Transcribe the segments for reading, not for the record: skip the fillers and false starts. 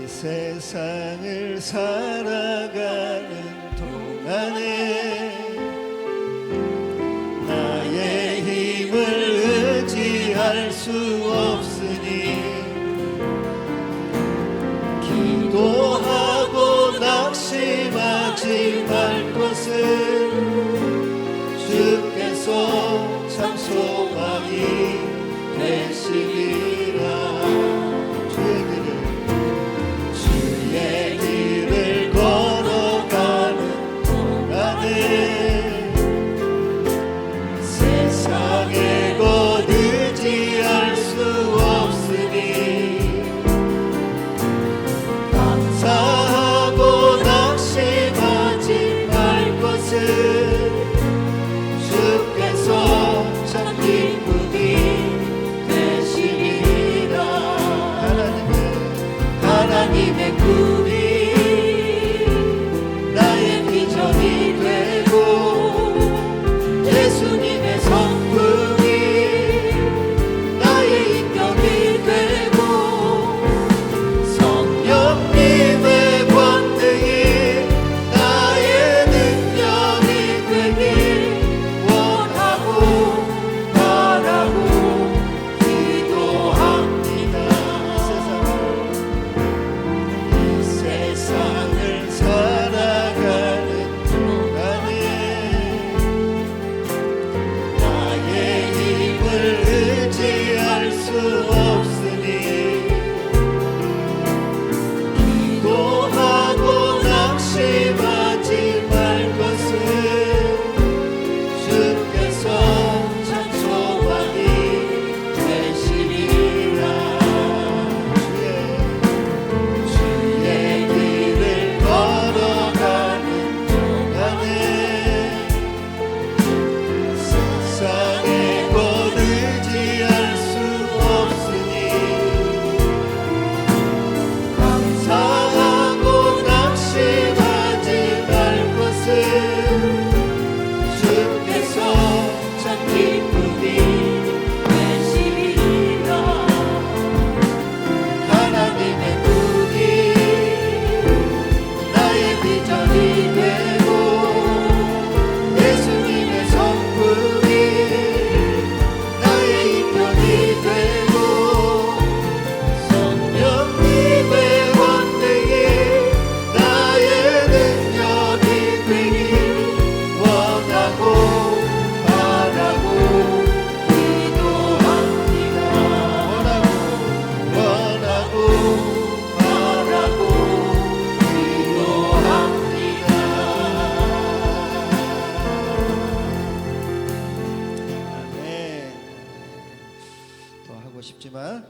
세상을 살아가는 동안에 나의 힘을 의지할 수 없으니 기도하고 낙심하지 말 것을 주께서 참 소망이 되시리라. 주의 길을 걸어가는 동안에 세상에 곧 의지할 수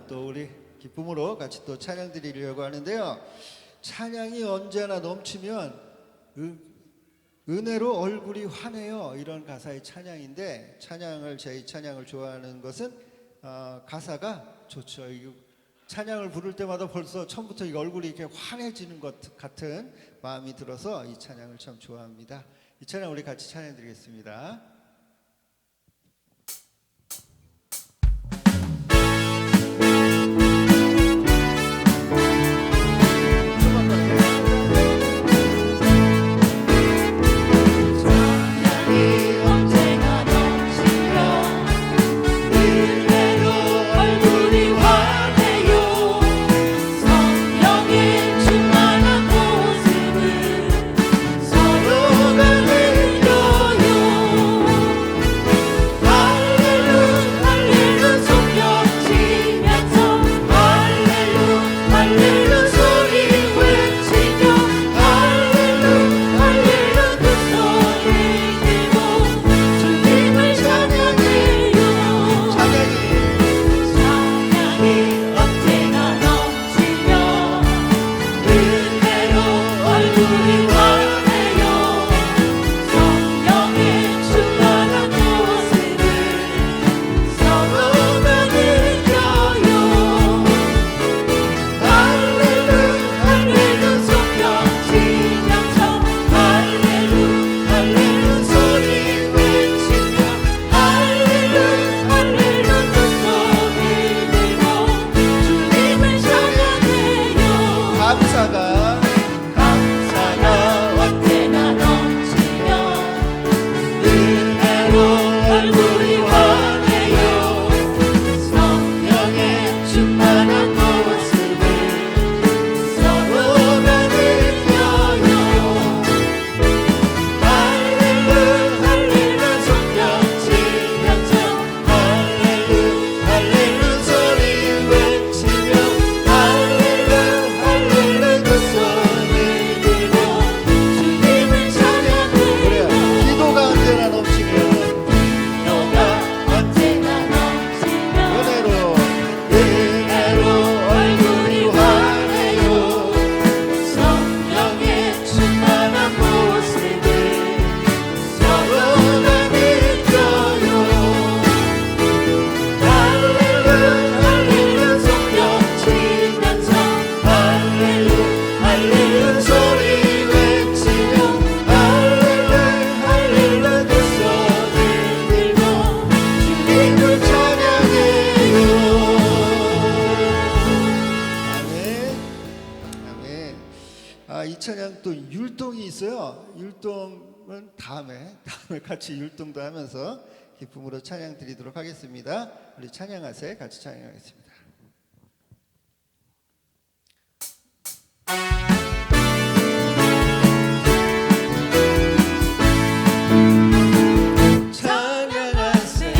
또 우리 기쁨으로 같이 또 찬양 드리려고 하는데요. 찬양이 언제나 넘치면 은혜로 얼굴이 환해요. 이런 가사의 찬양인데 저희 찬양을 좋아하는 것은 가사가 좋죠. 찬양을 부를 때마다 벌써 처음부터 이 얼굴이 이렇게 환해지는 것 같은 마음이 들어서 이 찬양을 참 좋아합니다. 이 찬양 우리 같이 찬양 드리겠습니다. 이 찬양 또 율동이 있어요. 율동은 다음에 같이 율동도 하면서 기쁨으로 찬양 드리도록 하겠습니다. 우리 찬양하세 같이 찬양하겠습니다. 찬양하세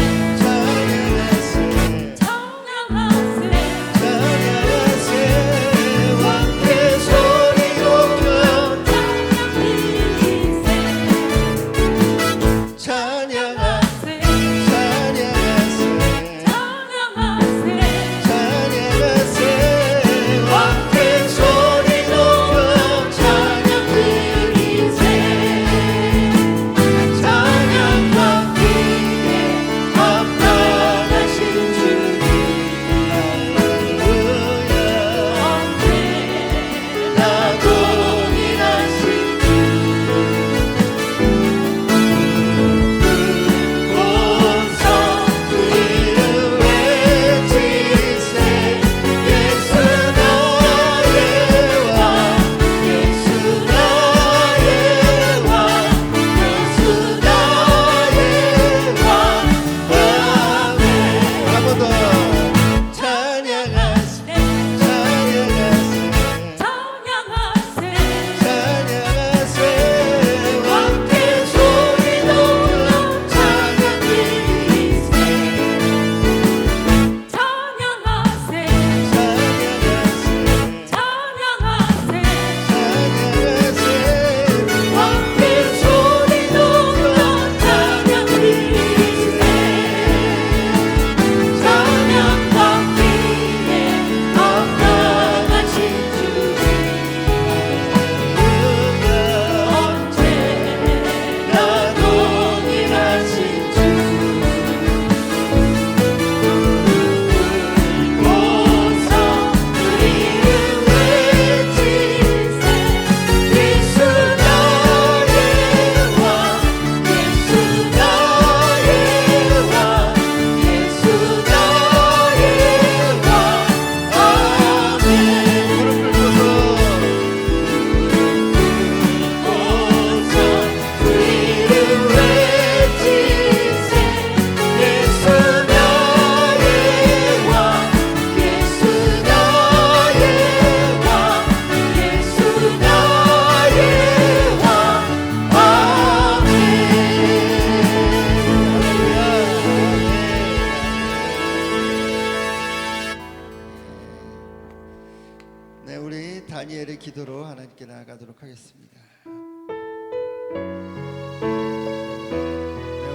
네, 우리 다니엘의 기도로 하나님께 나아가도록 하겠습니다. 네,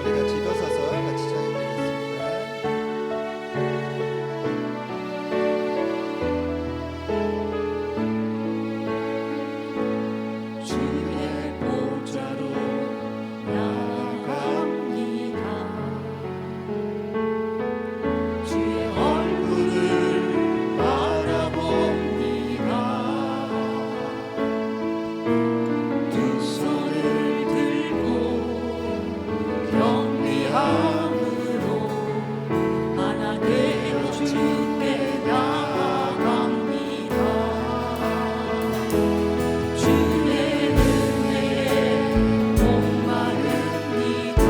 우리 같이 일어서서 같이 찬양드리겠습니다. 주의 보좌로 나아갑니다. 주의 얼굴을 바라봅니다. 두 손을 들고 경배함으로 하나 되어 주께 나아갑니다. 주의 은혜에 목마릅니다.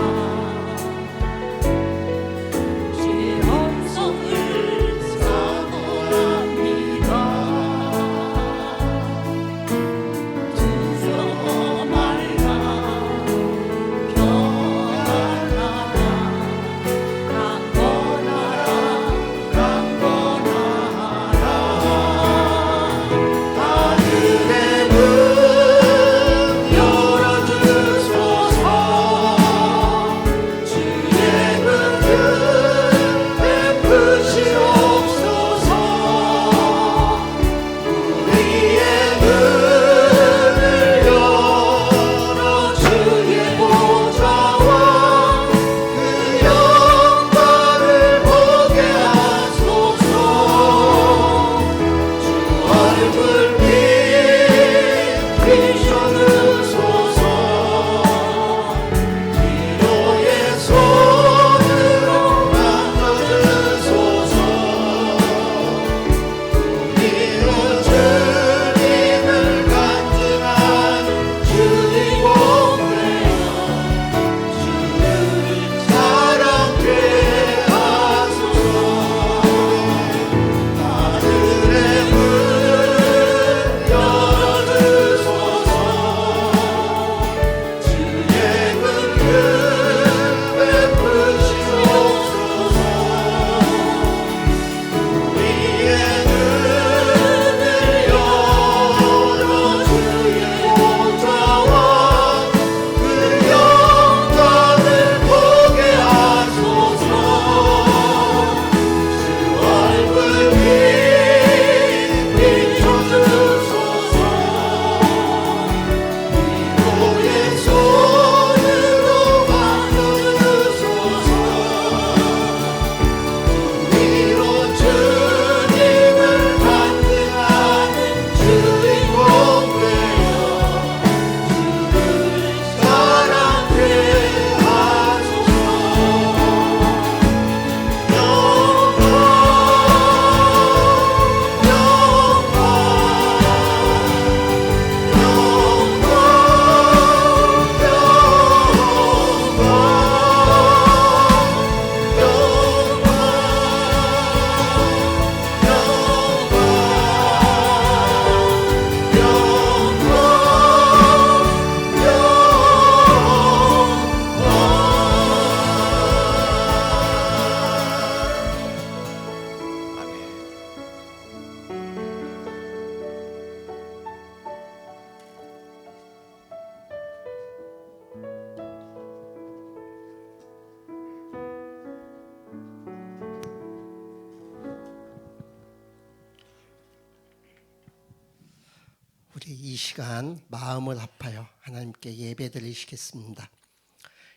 주의 음성을 사모합니다. 두려워 말라 평안하라 우리 이 시간 마음을 합하여 하나님께 예배드리시겠습니다.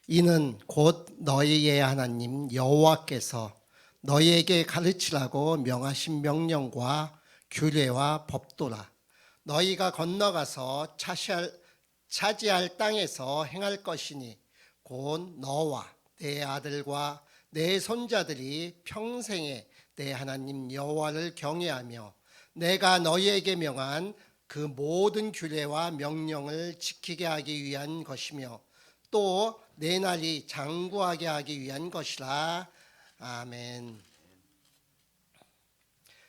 이는 곧 너희의 하나님 여호와께서 너희에게 가르치라고 명하신 명령과 규례와 법도라. 너희가 건너가서 차지할 땅에서 행할 것이니 곧 너와 내 아들과 내 손자들이 평생에 내 하나님 여호와를 경외하며 내가 너희에게 명한 그 모든 규례와 명령을 지키게 하기 위한 것이며 또 내 날이 장구하게 하기 위한 것이라. 아멘.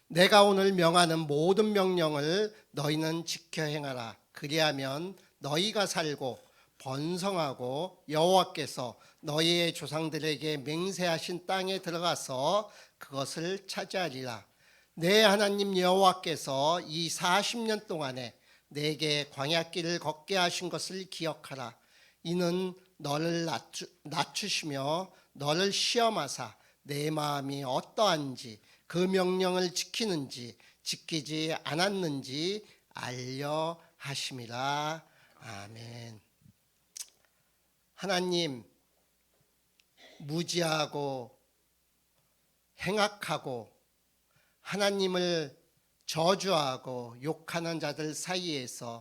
내가 오늘 명하는 모든 명령을 너희는 지켜 행하라. 그리하면 너희가 살고 번성하고 여호와께서 너희의 조상들에게 맹세하신 땅에 들어가서 그것을 차지하리라. 내 하나님 여호와께서 이 40년 동안에 내게 광야길을 걷게 하신 것을 기억하라. 이는 너를 낮추시며 너를 시험하사 내 마음이 어떠한지 그 명령을 지키는지 지키지 않았는지 알려 하심이라. 아멘. 하나님, 무지하고 행악하고 하나님을 저주하고 욕하는 자들 사이에서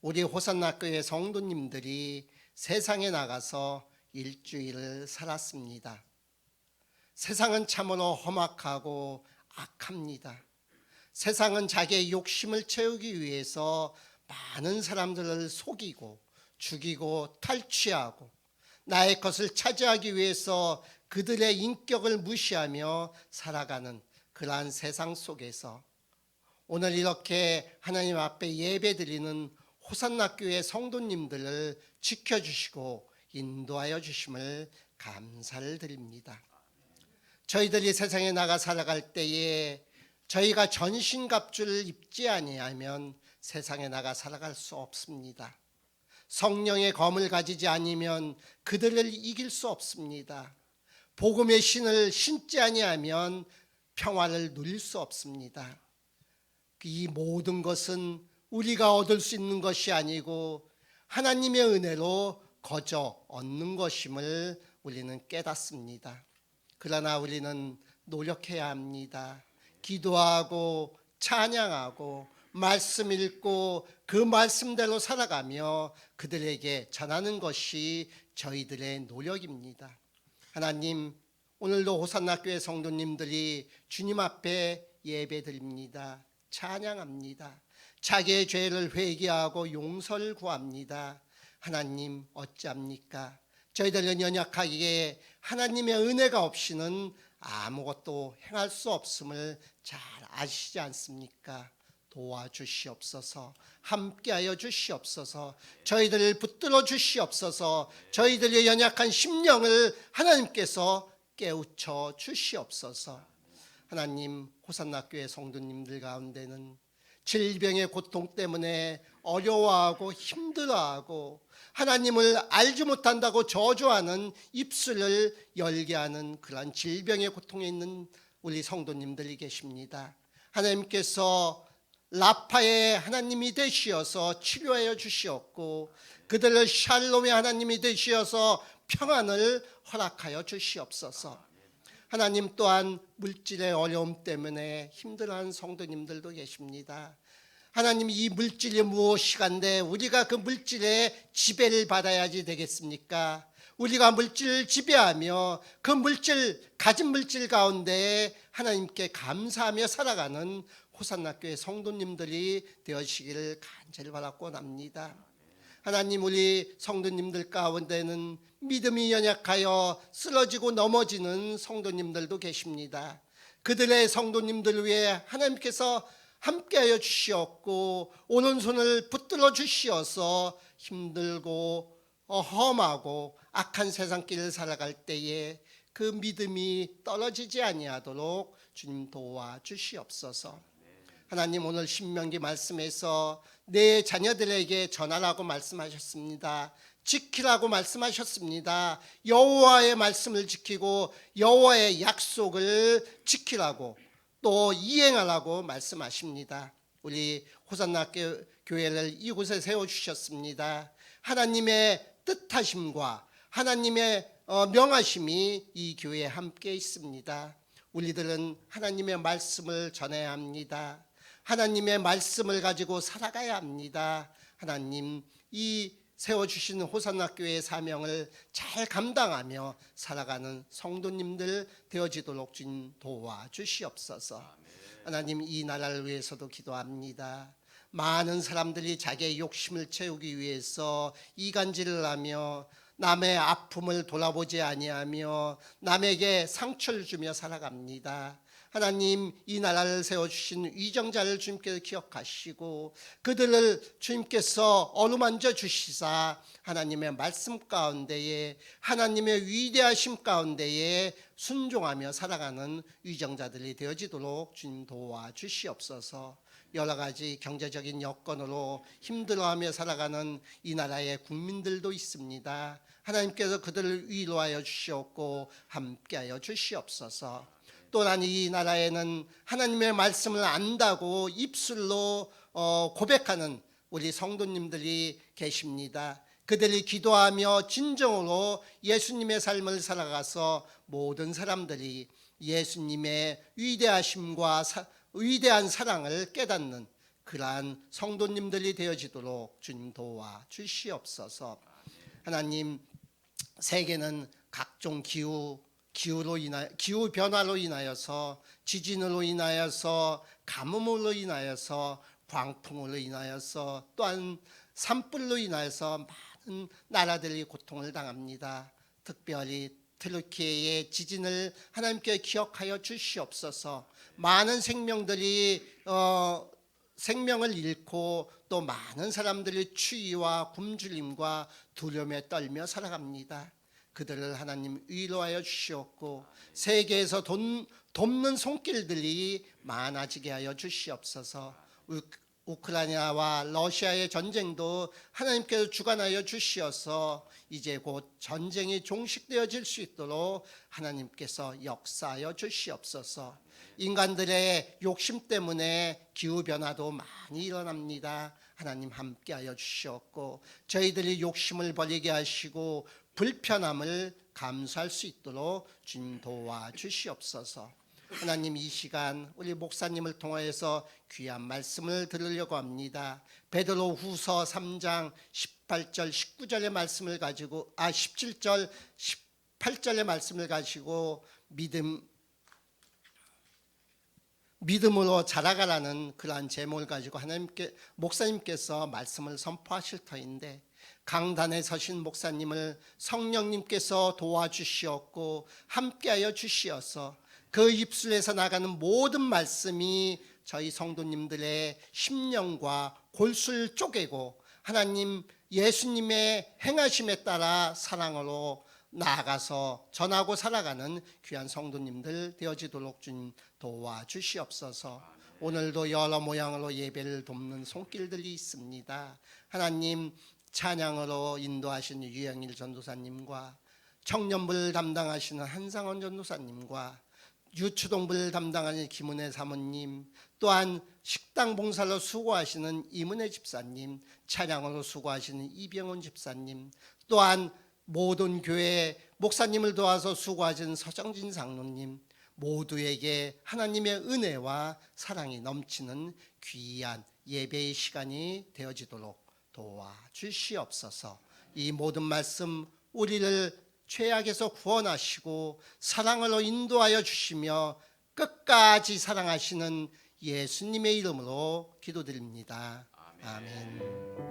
우리 호산나 교회 성도님들이 세상에 나가서 일주일을 살았습니다. 세상은 참으로 험악하고 악합니다. 세상은 자기의 욕심을 채우기 위해서 많은 사람들을 속이고 죽이고 탈취하고 나의 것을 차지하기 위해서 그들의 인격을 무시하며 살아가는 그러한 세상 속에서 오늘 이렇게 하나님 앞에 예배드리는 호산나 교회 성도님들을 지켜주시고 인도하여 주심을 감사를 드립니다. 저희들이 세상에 나가 살아갈 때에 저희가 전신갑주를 입지 아니하면 세상에 나가 살아갈 수 없습니다. 성령의 검을 가지지 않으면 그들을 이길 수 없습니다. 복음의 신을 신지 아니하면 평화를 누릴 수 없습니다. 이 모든 것은 우리가 얻을 수 있는 것이 아니고 하나님의 은혜로 거저 얻는 것임을 우리는 깨닫습니다. 그러나 우리는 노력해야 합니다. 기도하고 찬양하고 말씀 읽고 그 말씀대로 살아가며 그들에게 전하는 것이 저희들의 노력입니다. 하나님, 오늘도 호산나 교회 성도님들이 주님 앞에 예배드립니다. 찬양합니다. 자기의 죄를 회개하고 용서를 구합니다. 하나님, 어찌합니까? 저희들은 연약하기에 하나님의 은혜가 없이는 아무것도 행할 수 없음을 잘 아시지 않습니까? 도와주시옵소서. 함께하여 주시옵소서. 저희들을 붙들어 주시옵소서. 저희들의 연약한 심령을 하나님께서 깨우쳐 주시옵소서. 하나님, 호산나 교회 성도님들 가운데는 질병의 고통 때문에 어려워하고 힘들어하고 하나님을 알지 못한다고 저주하는 입술을 열게 하는 그러한 질병의 고통에 있는 우리 성도님들이 계십니다. 하나님께서 라파의 하나님이 되시어서 치료하여 주시옵고 그들을 샬롬의 하나님이 되시어서 평안을 허락하여 주시옵소서. 하나님, 또한 물질의 어려움 때문에 힘들어하는 성도님들도 계십니다. 하나님, 이 물질이 무엇이간데 우리가 그 물질의 지배를 받아야지 되겠습니까? 우리가 물질을 지배하며 그 물질, 가진 물질 가운데 하나님께 감사하며 살아가는 호산나 교회 성도님들이 되어지기를 간절히 바라고 납니다. 하나님, 우리 성도님들 가운데는 믿음이 연약하여 쓰러지고 넘어지는 성도님들도 계십니다. 그들의 성도님들을 위해 하나님께서 함께하여 주시옵고 오른손을 붙들어 주시어서 힘들고 험하고 악한 세상길을 살아갈 때에 그 믿음이 떨어지지 아니하도록 주님 도와주시옵소서. 하나님, 오늘 신명기 말씀에서 내 자녀들에게 전하라고 말씀하셨습니다. 지키라고 말씀하셨습니다. 여호와의 말씀을 지키고 여호와의 약속을 지키라고 또 이행하라고 말씀하십니다. 우리 호산나 교회를 이곳에 세워주셨습니다. 하나님의 뜻하심과 하나님의 명하심이 이 교회에 함께 있습니다. 우리들은 하나님의 말씀을 전해야 합니다. 하나님의 말씀을 가지고 살아가야 합니다. 하나님, 이 세워주신 호산나 교회의 사명을 잘 감당하며 살아가는 성도님들 되어지도록 주님 도와주시옵소서. 하나님, 이 나라를 위해서도 기도합니다. 많은 사람들이 자기의 욕심을 채우기 위해서 이간질을 하며 남의 아픔을 돌아보지 아니하며 남에게 상처를 주며 살아갑니다. 하나님 이 나라를 세워주신 위정자를 주님께서 기억하시고 그들을 주님께서 어루만져 주시사 하나님의 말씀 가운데에 하나님의 위대하심 가운데에 순종하며 살아가는 위정자들이 되어지도록 주님 도와주시옵소서. 여러 가지 경제적인 여건으로 힘들어하며 살아가는 이 나라의 국민들도 있습니다. 하나님께서 그들을 위로하여 주시옵고 함께하여 주시옵소서. 또한 이 나라에는 하나님의 말씀을 안다고 입술로 고백하는 우리 성도님들이 계십니다. 그들이 기도하며 진정으로 예수님의 삶을 살아가서 모든 사람들이 예수님의 위대하심과 위대한 사랑을 깨닫는 그러한 성도님들이 되어지도록 주님 도와 주시옵소서. 하나님, 세계는 각종 기후 변화로 인하여서 지진으로 인하여서 가뭄으로 인하여서 광풍으로 인하여서 또한 산불로 인하여서 많은 나라들이 고통을 당합니다. 특별히 트르키예의 지진을 하나님께 기억하여 주시옵소서. 많은 생명들이 생명을 잃고 또 많은 사람들이 추위와 굶주림과 두려움에 떨며 살아갑니다. 그들을 하나님 위로하여 주시옵고 세계에서 돕는 손길들이 많아지게 하여 주시옵소서. 우크라이나와 러시아의 전쟁도 하나님께서 주관하여 주시어서 이제 곧 전쟁이 종식되어질 수 있도록 하나님께서 역사하여 주시옵소서. 인간들의 욕심 때문에 기후변화도 많이 일어납니다. 하나님 함께하여 주시옵고 저희들이 욕심을 버리게 하시고 불편함을 감수할 수 있도록 주님 도와주시옵소서. 하나님, 이 시간 우리 목사님을 통하여서 귀한 말씀을 들으려고 합니다. 베드로 후서 3장 18절 19절의 말씀을 가지고 17절 18절의 말씀을 가지고 믿음으로 자라가라는 그러한 제목을 가지고 목사님께서 말씀을 선포하실 터인데 강단에 서신 목사님을 성령님께서 도와주시었고 함께하여 주시어서 그 입술에서 나가는 모든 말씀이 저희 성도님들의 심령과 골수를 쪼개고 하나님 예수님의 행하심에 따라 사랑으로 나아가서 전하고 살아가는 귀한 성도님들 되어지도록 주님 도와주시옵소서. 오늘도 여러 모양으로 예배를 돕는 손길들이 있습니다. 하나님, 찬양으로 인도하시는 유영일 전도사님과 청년부를 담당하시는 한상원 전도사님과 유초동부를 담당하는 김은혜 사모님, 또한 식당 봉사로 수고하시는 이문혜 집사님, 찬양으로 수고하시는 이병훈 집사님, 또한 모든 교회 목사님을 도와서 수고하시는 서정진 장로님, 모두에게 하나님의 은혜와 사랑이 넘치는 귀한 예배의 시간이 되어지도록 도와주시옵소서. 이 모든 말씀 우리를 죄악에서 구원하시고 사랑으로 인도하여 주시며 끝까지 사랑하시는 예수님의 이름으로 기도드립니다. 아멘.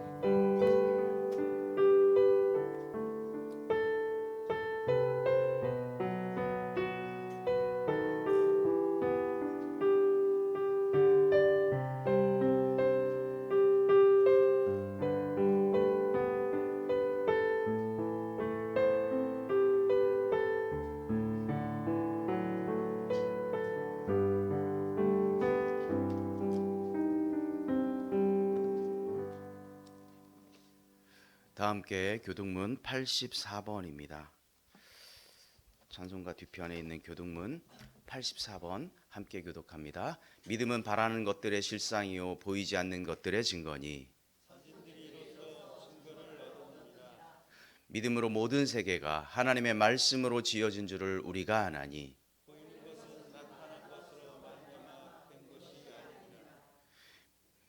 다 함께 교동문 84번입니다. 찬송가 뒤편에 있는 교동문 84번 함께 교독합니다. 믿음은 바라는 것들의 실상이요 보이지 않는 것들의 증거니 믿음으로 모든 세계가 하나님의 말씀으로 지어진 줄을 우리가 아나니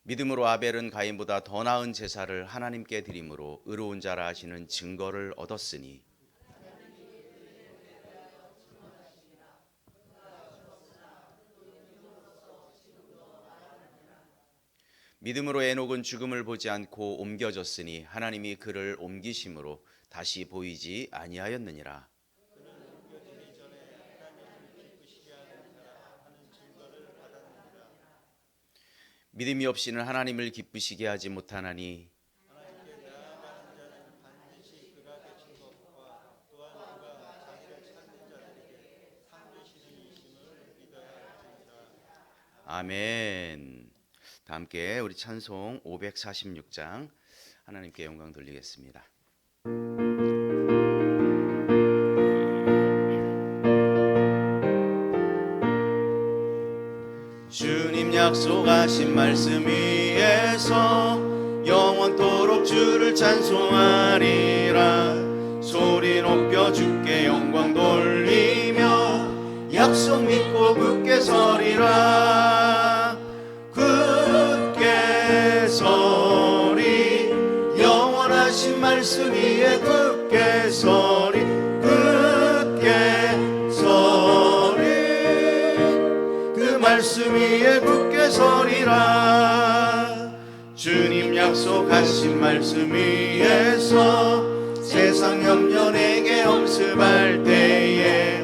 믿음으로 아벨은 가인보다 더 나은 제사를 하나님께 드림으로 의로운 자라 하시는 증거를 얻었으니 믿음으로 에녹은 죽음을 보지 않고 옮겨졌으니 하나님이 그를 옮기심으로 다시 보이지 아니하였느니라. 믿음이 없이는 하나님을 기쁘시게 하지 못하나니 아멘. 다 함께 우리 찬송 546장 하나님께 영광 돌리겠습니다. 주님 약속하신 말씀 위에서 영원토록 주를 찬송하리라. 소리 높여 주께 영광 돌리며 약속 믿고 굳게 서리라. 굳게 서리 영원하신 말씀 위에 굳게 서리. 굳게 서리 그 말씀 위에 굳게 서리라. 주님 약속하신 말씀 위에서 세상 염려 내게 엄습할 때에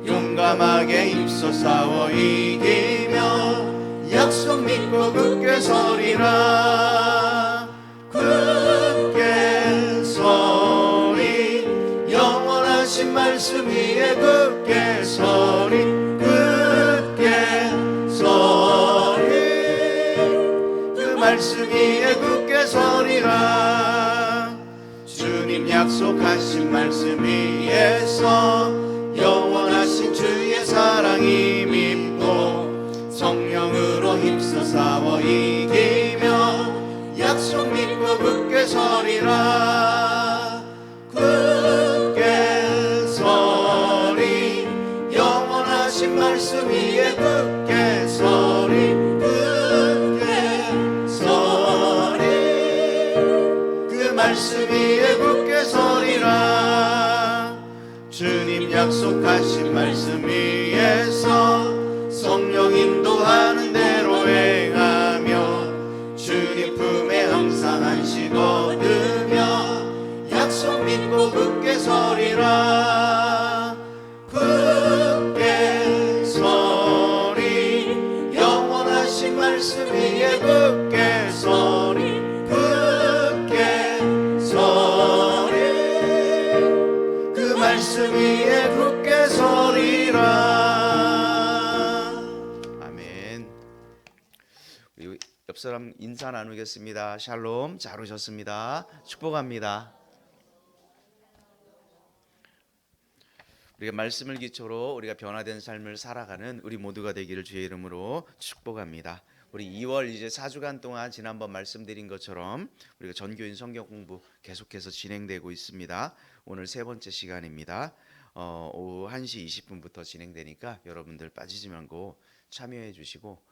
용감하게 힘써 싸워 이기며 약속 믿고 굳게 서리라. 굳게 서리 영원하신 말씀 위에 굳게 서리. 굳게 서리 그 말씀 위에 굳게 서리라. 주님 약속하신 말씀 위에서 영원하신 주의 사랑이 믿고 성령으로 힘써 싸워 이기며 약속 믿고 굳게 서리라. 굳게 서리 영원하신 말씀 위에 굳게 서리. 굳게 서리 그 말씀 위에 굳게 서리라. 주님 약속하신 말씀 위에서 성령 인도하는 대로 행하며 주님 품에 항상 안식 얻으며 약속 믿고 굳게 서리라. 굳게 서리 영원하신 말씀 위에 굳게 서리. 굳게 서리 그 말씀 위에 굳게 서리라. 아멘. 우리 옆 사람 인사 나누겠습니다. 샬롬. 잘 오셨습니다. 축복합니다. 우리가 말씀을 기초로 우리가 변화된 삶을 살아가는 우리 모두가 되기를 주의 이름으로 축복합니다. 우리 2월 이제 4주간 동안 지난번 말씀드린 것처럼 우리가 전교인 성경 공부 계속해서 진행되고 있습니다. 오늘 세 번째 시간입니다. 오후 1시 20분부터 진행되니까 여러분들 빠지지 말고 참여해 주시고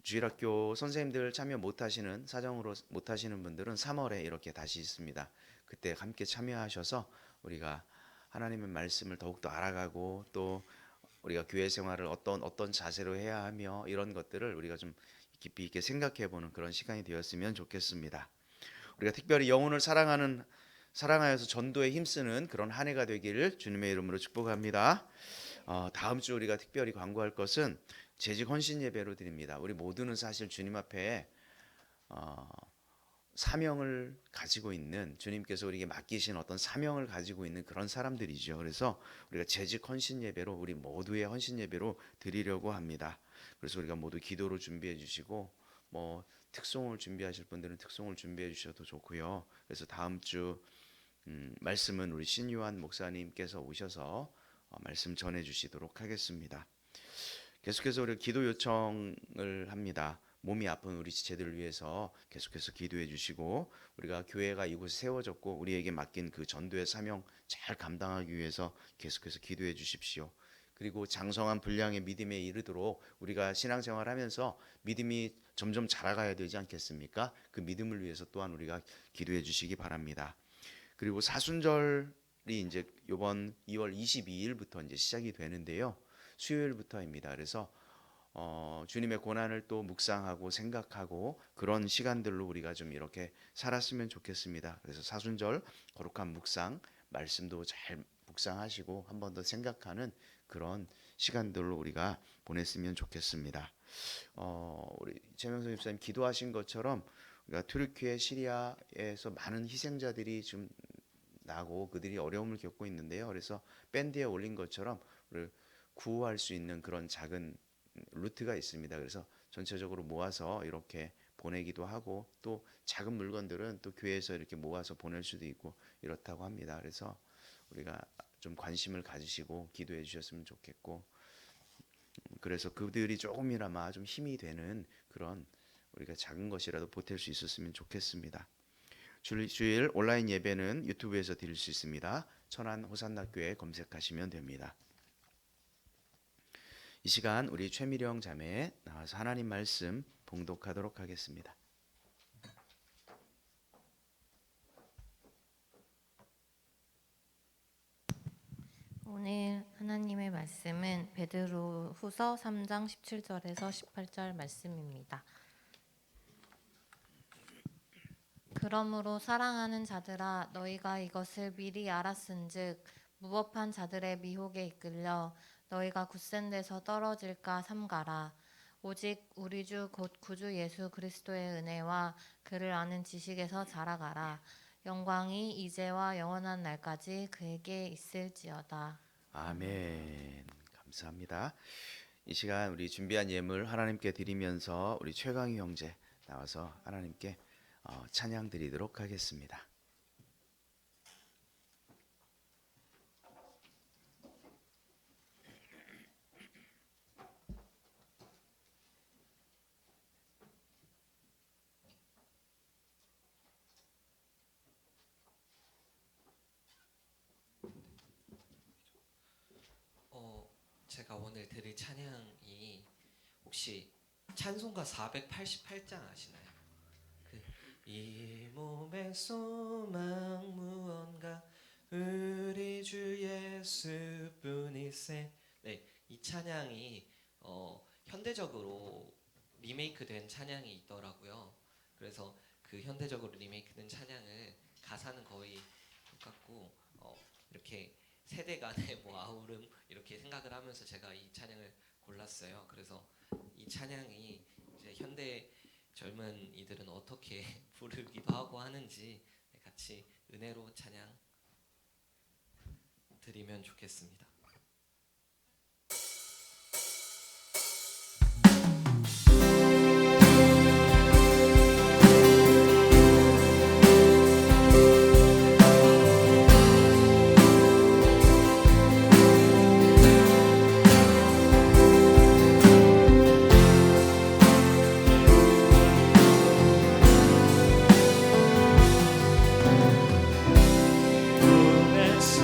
주일학교 선생님들 참여 못하시는 사정으로 못하시는 분들은 3월에 이렇게 다시 있습니다. 그때 함께 참여하셔서 우리가 하나님의 말씀을 더욱더 알아가고 또 우리가 교회 생활을 어떤 자세로 해야 하며 이런 것들을 우리가 좀 깊이 있게 생각해보는 그런 시간이 되었으면 좋겠습니다. 우리가 특별히 영혼을 사랑하여서 전도에 힘쓰는 그런 한 해가 되기를 주님의 이름으로 축복합니다. 다음 주 우리가 특별히 광고할 것은 재직 헌신 예배로 드립니다. 우리 모두는 사실 주님 앞에 사명을 가지고 있는 주님께서 우리에게 맡기신 어떤 사명을 가지고 있는 그런 사람들이죠. 그래서 우리가 재직 헌신 예배로 우리 모두의 헌신 예배로 드리려고 합니다. 그래서 우리가 모두 기도로 준비해 주시고 특송을 준비하실 분들은 특송을 준비해 주셔도 좋고요. 그래서 다음 주 말씀은 우리 신유한 목사님께서 오셔서 말씀 전해 주시도록 하겠습니다. 계속해서 우리가 기도 요청을 합니다. 몸이 아픈 우리 지체들을 위해서 계속해서 기도해 주시고 우리가 교회가 이곳에 세워졌고 우리에게 맡긴 그 전도의 사명 잘 감당하기 위해서 계속해서 기도해 주십시오. 그리고 장성한 분량의 믿음에 이르도록 우리가 신앙생활하면서 믿음이 점점 자라가야 되지 않겠습니까? 그 믿음을 위해서 또한 우리가 기도해 주시기 바랍니다. 그리고 사순절이 이제 이번 2월 22일부터 이제 시작이 되는데요. 수요일부터입니다. 그래서 주님의 고난을 또 묵상하고 생각하고 그런 시간들로 우리가 좀 이렇게 살았으면 좋겠습니다. 그래서 사순절 거룩한 묵상, 말씀도 잘 묵상하시고 한 번 더 생각하는 그런 시간들로 우리가 보냈으면 좋겠습니다. 우리 최명선 집사님 기도하신 것처럼 우리가 튀르키예, 시리아에서 많은 희생자들이 좀 나고 그들이 어려움을 겪고 있는데요. 그래서 밴드에 올린 것처럼 우리를 구호할 수 있는 그런 작은 루트가 있습니다. 그래서 전체적으로 모아서 이렇게 보내기도 하고 또 작은 물건들은 또 교회에서 이렇게 모아서 보낼 수도 있고 이렇다고 합니다. 그래서 우리가 좀 관심을 가지시고 기도해 주셨으면 좋겠고, 그래서 그들이 조금이나마 좀 힘이 되는 그런 우리가 작은 것이라도 보탤 수 있었으면 좋겠습니다. 주일 온라인 예배는 유튜브에서 드릴 수 있습니다. 천안 호산나 교회 검색하시면 됩니다. 이 시간 우리 최미령 자매 나와서 하나님 말씀 봉독하도록 하겠습니다. 오늘 하나님의 말씀은 베드로후서 3장 17절에서 18절 말씀입니다. 그러므로 사랑하는 자들아 너희가 이것을 미리 알았은즉 무법한 자들의 미혹에 이끌려 너희가 굳센 데서 떨어질까 삼가라. 오직 우리 주 곧 구주 예수 그리스도의 은혜와 그를 아는 지식에서 자라가라. 영광이 이제와 영원한 날까지 그에게 있을지어다. 아멘. 감사합니다. 이 시간 우리 준비한 예물 하나님께 드리면서 우리 최강희 형제 나와서 하나님께 찬양 드리도록 하겠습니다. 제가 오늘 드릴 찬양이 혹시 찬송가 488장 아시나요? 이 몸의 소망 무언가 우리 주 예수뿐이세. 네, 이 찬양이 현대적으로 리메이크된 찬양이 있더라고요. 그래서 그 현대적으로 리메이크된 찬양을 가사는 거의 똑같고 이렇게 세대 간의 뭐 아우름 이렇게 생각을 하면서 제가 이 찬양을 골랐어요. 그래서 이 찬양이 이제 현대 젊은 이들은 어떻게 부르기도 하고 하는지 같이 은혜로 찬양 드리면 좋겠습니다. 꿈에서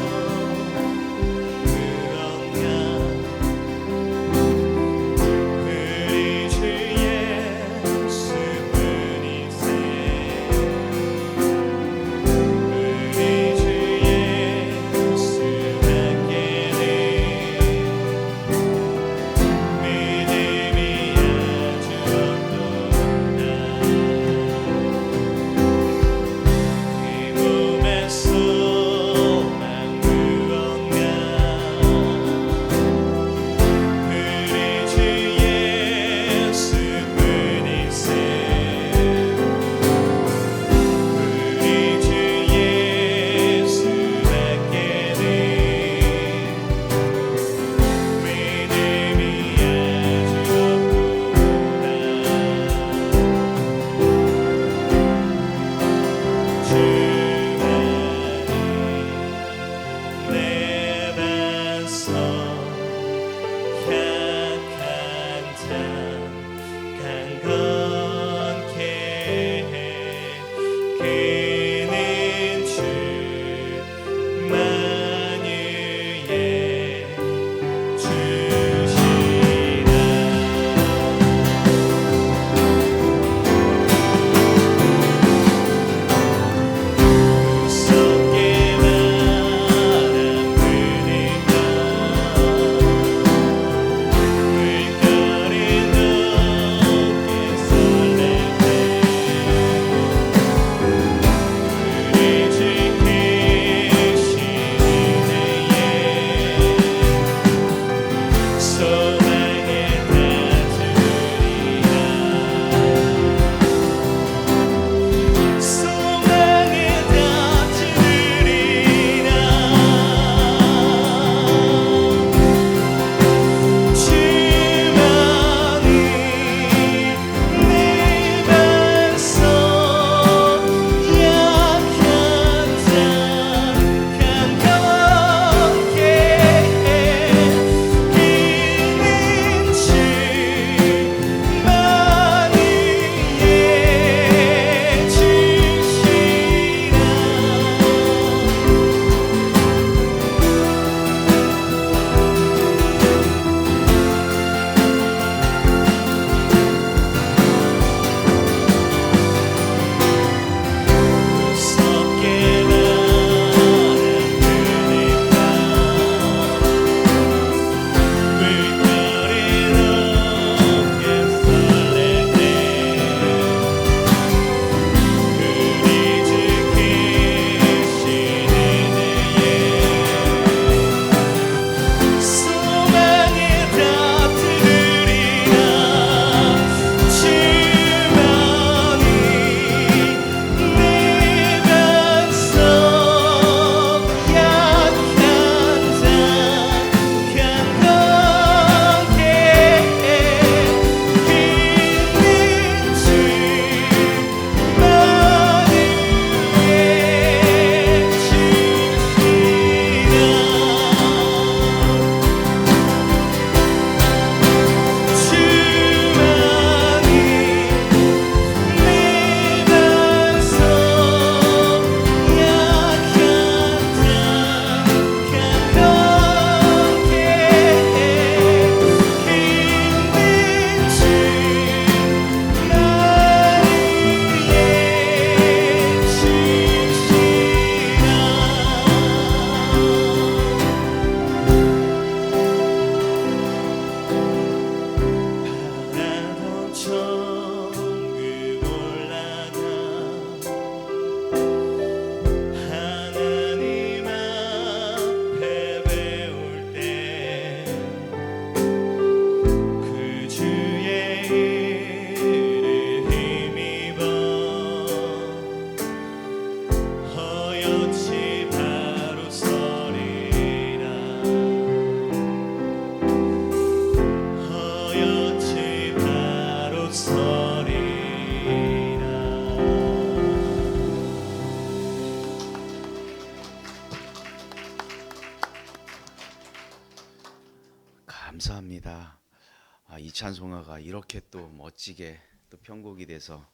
감사합니다. 이 찬송가가 이렇게 또 멋지게 또 편곡이 돼서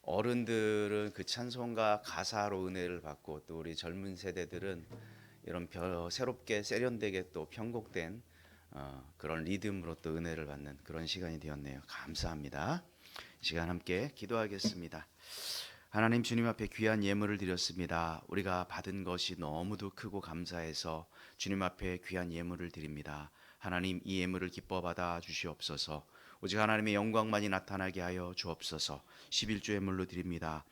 어른들은 그 찬송가 가사로 은혜를 받고 또 우리 젊은 세대들은 이런 새롭게 세련되게 또 편곡된 그런 리듬으로 또 은혜를 받는 그런 시간이 되었네요. 감사합니다. 이 시간 함께 기도하겠습니다. 하나님, 주님 앞에 귀한 예물을 드렸습니다. 우리가 받은 것이 너무도 크고 감사해서 주님 앞에 귀한 예물을 드립니다. 하나님, 이 예물을 기뻐 받아 주시옵소서. 오직 하나님의 영광만이 나타나게 하여 주옵소서. 11조 예물로 드립니다.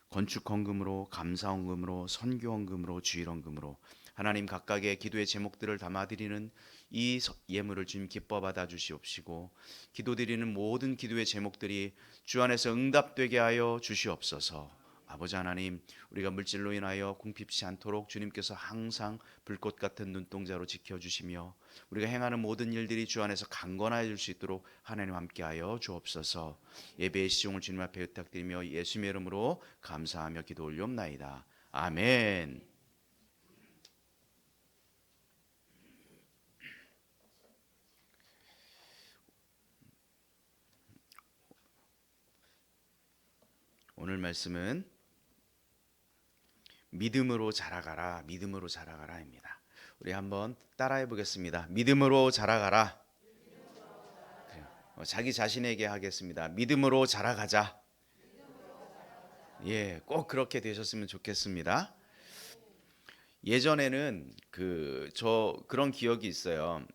건축 헌금으로, 감사 헌금으로, 선교 헌금으로, 주일 헌금으로 하나님 각각의 기도의 제목들을 담아드리는 이 예물을 주님 기뻐 받아 주시옵시고, 기도드리는 모든 기도의 제목들이 주 안에서 응답되게 하여 주시옵소서. 아버지 하나님, 우리가 물질로 인하여 궁핍치 않도록 주님께서 항상 불꽃 같은 눈동자로 지켜주시며 우리가 행하는 모든 일들이 주 안에서 강건해질 수 있도록 하나님 함께하여 주옵소서. 예배의 시종을 주님 앞에 부탁드리며 예수님의 이름으로 감사하며 기도 올리옵나이다. 아멘. 오늘 말씀은 믿음으로 자라가라, 믿음으로 자라가라입니다. 우리 한번 따라해 보겠습니다. 믿음으로 자라가라. 자기 자신에게 하겠습니다. 믿음으로 자라가자. 예, 꼭 그렇게 되셨으면 좋겠습니다. 예전에는 그런 기억이 있어요.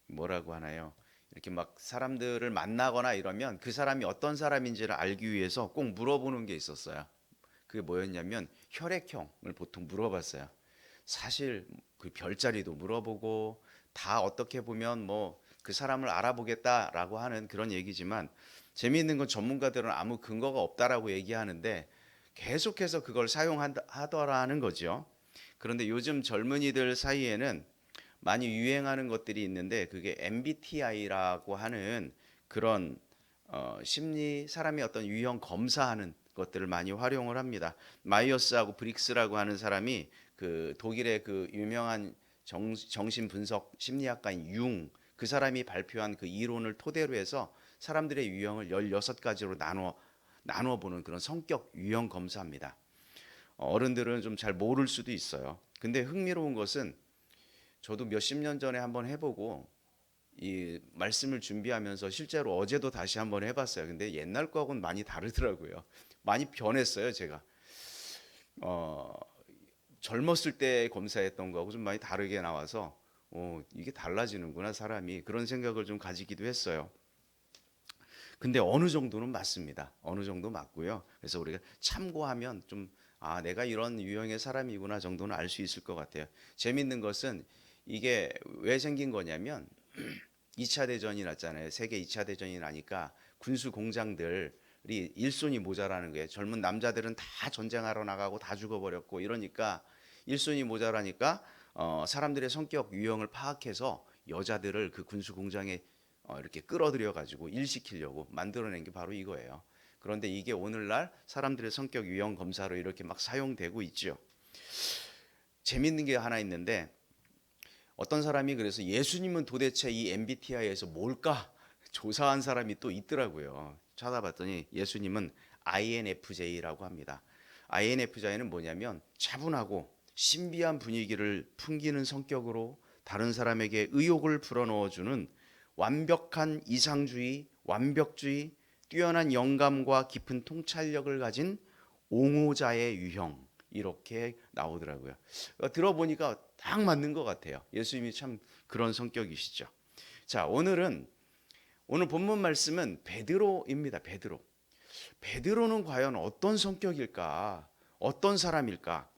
뭐라고 하나요? 이렇게 막 사람들을 만나거나 이러면 그 사람이 어떤 사람인지를 알기 위해서 꼭 물어보는 게 있었어요. 그게 뭐였냐면 혈액형을 보통 물어봤어요. 사실 그 별자리도 물어보고 다 어떻게 보면 뭐 그 사람을 알아보겠다라고 하는 그런 얘기지만, 재미있는 건 전문가들은 아무 근거가 없다라고 얘기하는데 계속해서 그걸 사용하더라는 거죠. 그런데 요즘 젊은이들 사이에는 많이 유행하는 것들이 있는데 그게 MBTI라고 하는 그런 심리, 사람의 어떤 유형 검사하는 것들을 많이 활용을 합니다. 마이어스하고 브릭스라고 하는 사람이 그 독일의 그 유명한 정신 분석 심리학가인 그 사람이 발표한 그 이론을 토대로 해서 사람들의 유형을 16가지로 나누어 보는 그런 성격 유형 검사입니다. 어른들은 좀 잘 모를 수도 있어요. 근데 흥미로운 것은 저도 몇십 년 전에 한번 해보고 이 말씀을 준비하면서 실제로 어제도 다시 한번 해봤어요. 근데 옛날 거하고는 많이 다르더라고요. 많이 변했어요, 제가. 젊었을 때 검사했던 거하고 좀 많이 다르게 나와서 이게 달라지는구나, 사람이. 그런 생각을 좀 가지기도 했어요. 근데 어느 정도는 맞습니다. 어느 정도 맞고요. 그래서 우리가 참고하면 좀 내가 이런 유형의 사람이구나 정도는 알 수 있을 것 같아요. 재밌는 것은 이게 왜 생긴 거냐면 2차 대전이 났잖아요. 세계 2차 대전이 나니까 군수 공장들이 일손이 모자라는 거예요. 젊은 남자들은 다 전쟁하러 나가고 다 죽어버렸고 이러니까 일손이 모자라니까 사람들의 성격 유형을 파악해서 여자들을 그 군수 공장에 이렇게 끌어들여 가지고 일시키려고 만들어낸 게 바로 이거예요. 그런데 이게 오늘날 사람들의 성격 유형 검사로 이렇게 막 사용되고 있죠. 재밌는 게 하나 있는데, 어떤 사람이 그래서 예수님은 도대체 이 MBTI에서 뭘까 조사한 사람이 또 있더라고요. 찾아봤더니 예수님은 INFJ라고 합니다. INFJ는 뭐냐면 차분하고 신비한 분위기를 풍기는 성격으로 다른 사람에게 의욕을 불어넣어주는 완벽한 이상주의, 완벽주의, 뛰어난 영감과 깊은 통찰력을 가진 옹호자의 유형, 이렇게 나오더라고요. 들어보니까 딱 맞는 것 같아요. 예수님이 참 그런 성격이시죠. 자, 오늘 본문 말씀은 베드로입니다. 베드로는 과연 어떤 성격일까? 어떤 사람일까?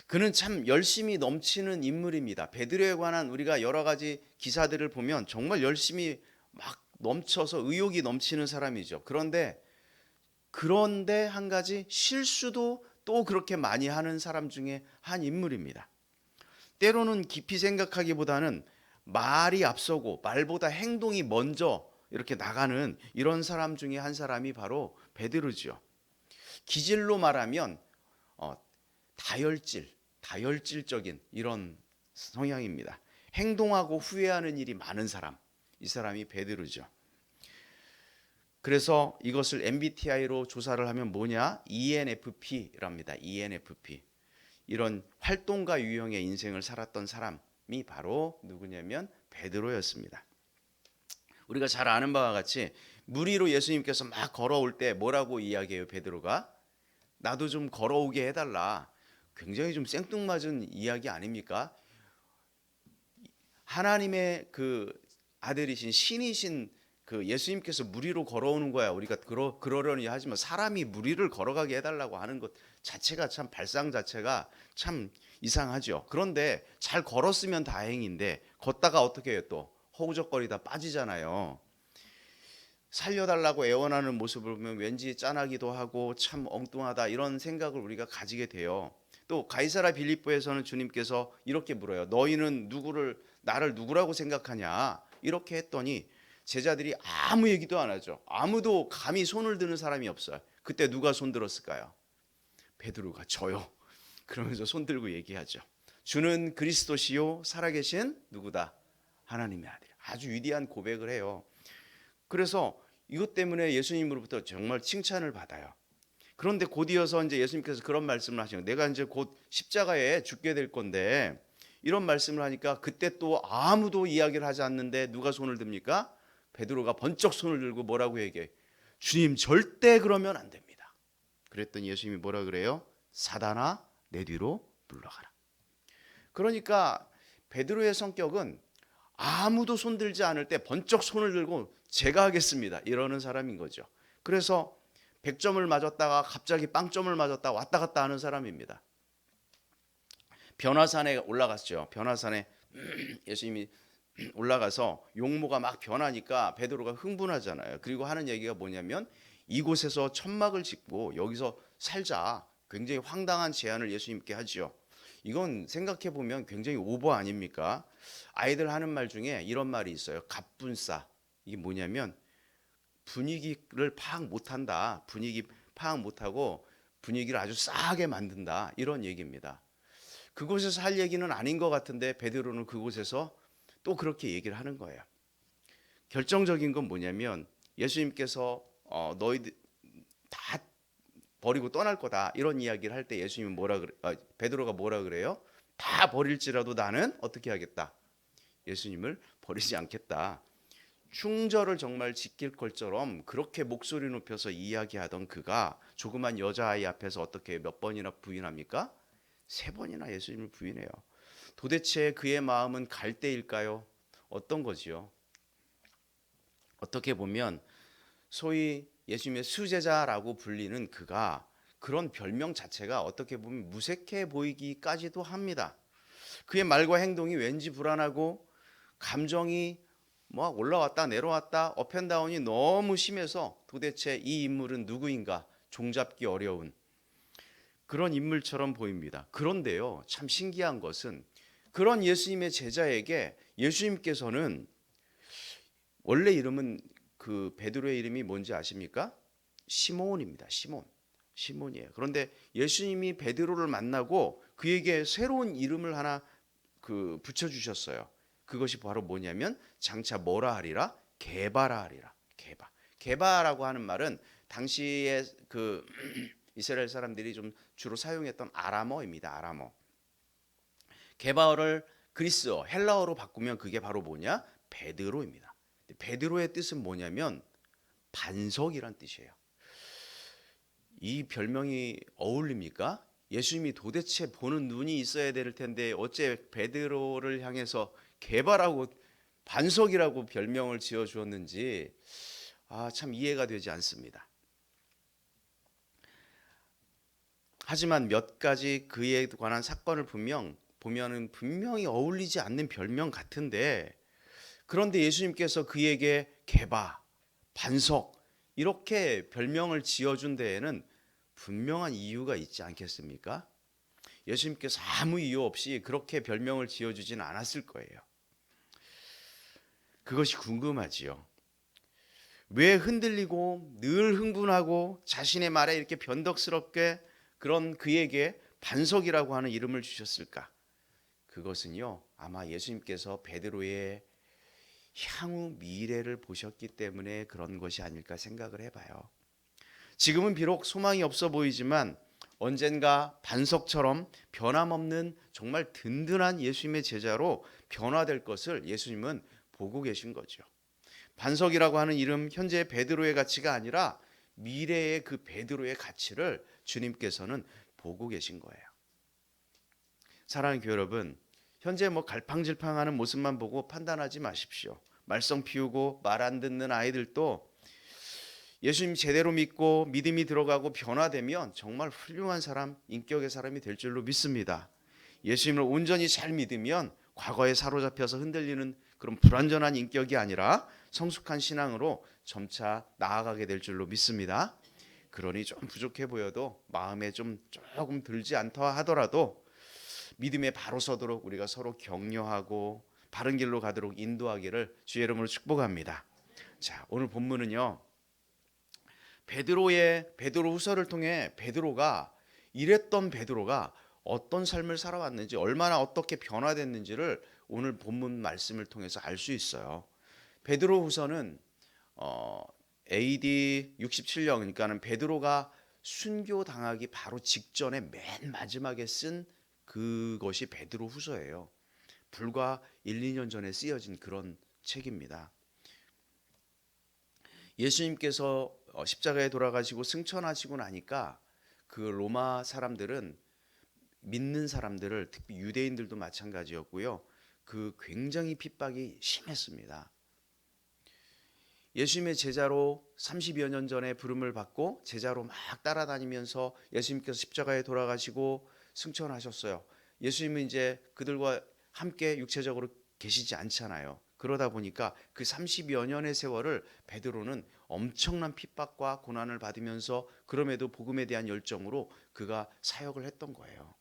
그는 참 열심히 넘치는 인물입니다. 베드로에 관한 우리가 여러 가지 기사들을 보면 정말 열심히 막 넘쳐서 의욕이 넘치는 사람이죠. 그런데 한 가지 실수도 또 그렇게 많이 하는 사람 중에 한 인물입니다. 때로는 깊이 생각하기보다는 말이 앞서고 말보다 행동이 먼저 이렇게 나가는 이런 사람 중에 한 사람이 바로 베드로죠. 기질로 말하면 다혈질적인 이런 성향입니다. 행동하고 후회하는 일이 많은 사람, 이 사람이 베드로죠. 그래서 이것을 MBTI로 조사를 하면 뭐냐? ENFP랍니다. ENFP. 이런 활동가 유형의 인생을 살았던 사람이 바로 누구냐면 베드로였습니다. 우리가 잘 아는 바와 같이 물 위로 예수님께서 막 걸어올 때 뭐라고 이야기해요? 베드로가 나도 좀 걸어오게 해달라. 굉장히 좀 생뚱맞은 이야기 아닙니까? 하나님의 그 아들이신 신이신 그 예수님께서 물 위로 걸어오는 거야. 우리가 그러려니 하지만 사람이 물 위를 걸어가게 해달라고 하는 것 자체가 참 발상 자체가 참 이상하죠. 그런데 잘 걸었으면 다행인데 걷다가 어떻게 해요? 또 허우적거리다 빠지잖아요. 살려달라고 애원하는 모습을 보면 왠지 짠하기도 하고 참 엉뚱하다 이런 생각을 우리가 가지게 돼요. 또 가이사라 빌립보에서는 주님께서 이렇게 물어요. 너희는 나를 누구라고 생각하냐? 이렇게 했더니 제자들이 아무 얘기도 안 하죠. 아무도 감히 손을 드는 사람이 없어요. 그때 누가 손 들었을까요? 베드로가 저요. 그러면서 손 들고 얘기하죠. 주는 그리스도시요 살아계신 누구다? 하나님의 아들. 아주 위대한 고백을 해요. 그래서 이것 때문에 예수님으로부터 정말 칭찬을 받아요. 그런데 곧이어서 이제 예수님께서 그런 말씀을 하시는 거예요. 내가 이제 곧 십자가에 죽게 될 건데 이런 말씀을 하니까 그때 또 아무도 이야기를 하지 않는데 누가 손을 듭니까? 베드로가 번쩍 손을 들고 뭐라고 얘기해? 주님 절대 그러면 안 됩니다. 그랬더니 예수님이 뭐라 그래요? 사단아 내 뒤로 물러가라. 그러니까 베드로의 성격은 아무도 손들지 않을 때 번쩍 손을 들고 제가 하겠습니다 이러는 사람인 거죠. 그래서 100점을 맞았다가 갑자기 빵점을 맞았다가 왔다 갔다 하는 사람입니다. 변화산에 올라갔죠. 변화산에 예수님이 올라가서 용모가 막 변하니까 베드로가 흥분하잖아요. 그리고 하는 얘기가 뭐냐면 이곳에서 천막을 짓고 여기서 살자. 굉장히 황당한 제안을 예수님께 하죠. 이건 생각해 보면 굉장히 오버 아닙니까? 아이들 하는 말 중에 이런 말이 있어요. 갑분싸. 이게 뭐냐면 분위기를 파악 못한다. 분위기 파악 못하고 분위기를 아주 싸하게 만든다. 이런 얘기입니다. 그곳에서 할 얘기는 아닌 것 같은데 베드로는 그곳에서 또 그렇게 얘기를 하는 거예요. 결정적인 건 뭐냐면 예수님께서 너희들 다 버리고 떠날 거다 이런 이야기를 할 때 예수님은 베드로가 뭐라 그래요? 다 버릴지라도 나는 어떻게 하겠다? 예수님을 버리지 않겠다. 충절을 정말 지킬 것처럼 그렇게 목소리 높여서 이야기하던 그가 조그만 여자아이 앞에서 어떻게 몇 번이나 부인합니까? 3번이나 예수님을 부인해요. 도대체 그의 마음은 갈대일까요? 어떤 거지요? 어떻게 보면 소위 예수님의 수제자라고 불리는 그가 그런 별명 자체가 어떻게 보면 무색해 보이기까지도 합니다. 그의 말과 행동이 왠지 불안하고 감정이 막 올라왔다 내려왔다 업앤다운이 너무 심해서 도대체 이 인물은 누구인가 종잡기 어려운 그런 인물처럼 보입니다. 그런데요, 참 신기한 것은 그런 예수님의 제자에게 예수님께서는 원래 이름은 그 베드로의 이름이 뭔지 아십니까? 시몬입니다. 시몬이에요. 그런데 예수님이 베드로를 만나고 그에게 새로운 이름을 하나 붙여주셨어요. 그것이 바로 뭐냐면 장차 뭐라 하리라? 게바라 하리라. 게바라고 하는 말은 당시에 그 이스라엘 사람들이 좀 주로 사용했던 아람어입니다. 아람어. 게바어를 그리스어, 헬라어로 바꾸면 그게 바로 뭐냐? 베드로입니다. 베드로의 뜻은 뭐냐면 반석이란 뜻이에요. 이 별명이 어울립니까? 예수님이 도대체 보는 눈이 있어야 될 텐데 어째 베드로를 향해서 게바라고 반석이라고 별명을 지어 주었는지 참 이해가 되지 않습니다. 하지만 몇 가지 그에 관한 사건을 보면은 분명히 어울리지 않는 별명 같은데 그런데 예수님께서 그에게 게바, 반석 이렇게 별명을 지어준 데에는 분명한 이유가 있지 않겠습니까? 예수님께서 아무 이유 없이 그렇게 별명을 지어주진 않았을 거예요. 그것이 궁금하지요. 왜 흔들리고 늘 흥분하고 자신의 말에 이렇게 변덕스럽게 그런 그에게 반석이라고 하는 이름을 주셨을까? 그것은요, 아마 예수님께서 베드로의 향후 미래를 보셨기 때문에 그런 것이 아닐까 생각을 해봐요. 지금은 비록 소망이 없어 보이지만 언젠가 반석처럼 변함없는 정말 든든한 예수님의 제자로 변화될 것을 예수님은 보고 계신 거죠. 반석이라고 하는 이름, 현재 베드로의 가치가 아니라 미래의 그 베드로의 가치를 주님께서는 보고 계신 거예요. 사랑하는 교회 여러분, 현재 갈팡질팡하는 모습만 보고 판단하지 마십시오. 말썽 피우고 말 안 듣는 아이들도 예수님 제대로 믿고 믿음이 들어가고 변화되면 정말 훌륭한 사람, 인격의 사람이 될 줄로 믿습니다. 예수님을 온전히 잘 믿으면 과거에 사로잡혀서 흔들리는 그런 불완전한 인격이 아니라 성숙한 신앙으로 점차 나아가게 될 줄로 믿습니다. 그러니 좀 부족해 보여도 마음에 조금 들지 않다 하더라도 믿음에 바로 서도록 우리가 서로 격려하고 바른 길로 가도록 인도하기를 주의 이름으로 축복합니다. 자, 오늘 본문은요, 베드로 후서를 통해 이랬던 베드로가 어떤 삶을 살아왔는지, 얼마나 어떻게 변화됐는지를 오늘 본문 말씀을 통해서 알 수 있어요. 베드로 후서는 AD 67년, 그러니까는 베드로가 순교 당하기 바로 직전에 맨 마지막에 쓴 그것이 베드로 후서예요. 불과 1, 2년 전에 쓰여진 그런 책입니다. 예수님께서 십자가에 돌아가시고 승천하시고 나니까 그 로마 사람들은 믿는 사람들을, 특히 유대인들도 마찬가지였고요, 그 굉장히 핍박이 심했습니다. 예수님의 제자로 30여 년 전에 부름을 받고 제자로 막 따라다니면서 예수님께서 십자가에 돌아가시고 승천하셨어요. 예수님은 이제 그들과 함께 육체적으로 계시지 않잖아요. 그러다 보니까 그 30여 년의 세월을 베드로는 엄청난 핍박과 고난을 받으면서 그럼에도 복음에 대한 열정으로 그가 사역을 했던 거예요.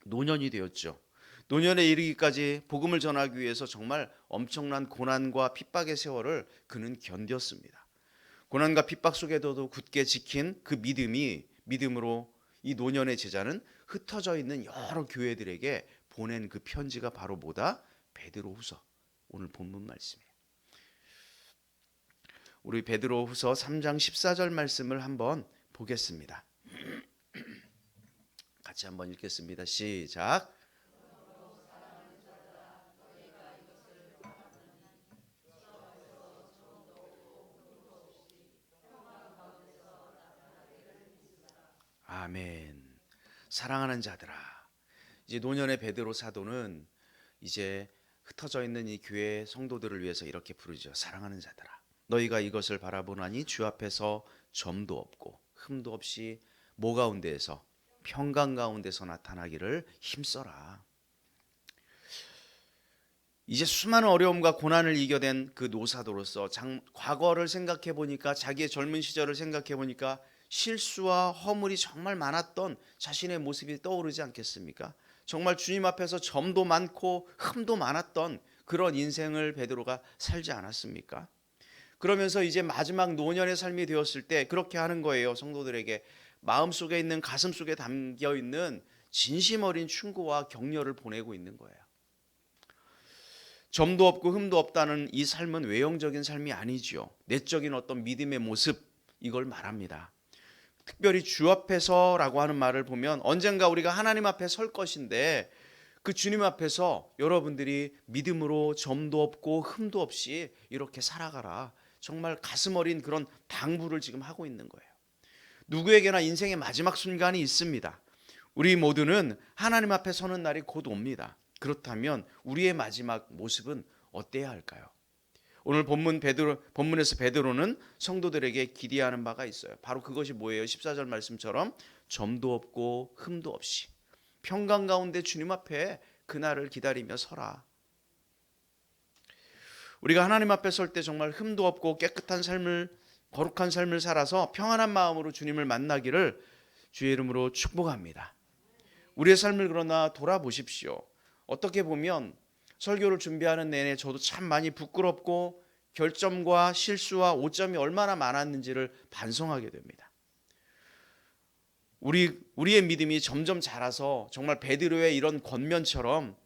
노년이 되었죠. 노년에 이르기까지 복음을 전하기 위해서 정말 엄청난 고난과 핍박의 세월을 그는 견뎠습니다. 고난과 핍박 속에도 굳게 지킨 그 믿음으로 이 노년의 제자는 흩어져 있는 여러 교회들에게 보낸 그 편지가 바로 뭐다? 베드로후서, 오늘 본문 말씀이에요. 우리 베드로후서 3장 14절 말씀을 한번 보겠습니다. 같이 한번 읽겠습니다. 시작. 아멘. 사랑하는 자들아, 이제 노년의 베드로 사도는 이제 흩어져 있는 이 교회 성도들을 위해서 이렇게 부르죠. 사랑하는 자들아, 너희가 이것을 바라보나니 주 앞에서 점도 없고 흠도 없이 모 가운데에서 평강 가운데서 나타나기를 힘써라. 이제 수많은 어려움과 고난을 이겨낸 그 노사도로서 과거를 생각해 보니까, 자기의 젊은 시절을 생각해 보니까 실수와 허물이 정말 많았던 자신의 모습이 떠오르지 않겠습니까? 정말 주님 앞에서 점도 많고 흠도 많았던 그런 인생을 베드로가 살지 않았습니까? 그러면서 이제 마지막 노년의 삶이 되었을 때 그렇게 하는 거예요. 성도들에게 마음속에 있는, 가슴속에 담겨있는 진심 어린 충고와 격려를 보내고 있는 거예요. 점도 없고 흠도 없다는 이 삶은 외형적인 삶이 아니죠. 내적인 어떤 믿음의 모습, 이걸 말합니다. 특별히 주 앞에서라고 하는 말을 보면 언젠가 우리가 하나님 앞에 설 것인데, 그 주님 앞에서 여러분들이 믿음으로 점도 없고 흠도 없이 이렇게 살아가라, 정말 가슴 어린 그런 당부를 지금 하고 있는 거예요. 누구에게나 인생의 마지막 순간이 있습니다. 우리 모두는 하나님 앞에 서는 날이 곧 옵니다. 그렇다면 우리의 마지막 모습은 어때야 할까요? 오늘 본문에서 베드로는 성도들에게 기대하는 바가 있어요. 바로 그것이 뭐예요? 14절 말씀처럼 점도 없고 흠도 없이 평강 가운데 주님 앞에 그날을 기다리며 서라. 우리가 하나님 앞에 설 때 정말 흠도 없고 깨끗한 삶을, 거룩한 삶을 살아서 평안한 마음으로 주님을 만나기를 주의 이름으로 축복합니다. 우리의 삶을 그러나 돌아보십시오. 어떻게 보면 설교를 준비하는 내내 저도 참 많이 부끄럽고 결점과 실수와 오점이 얼마나 많았는지를 반성하게 됩니다. 우리의 믿음이 점점 자라서 정말 베드로의 이런 권면처럼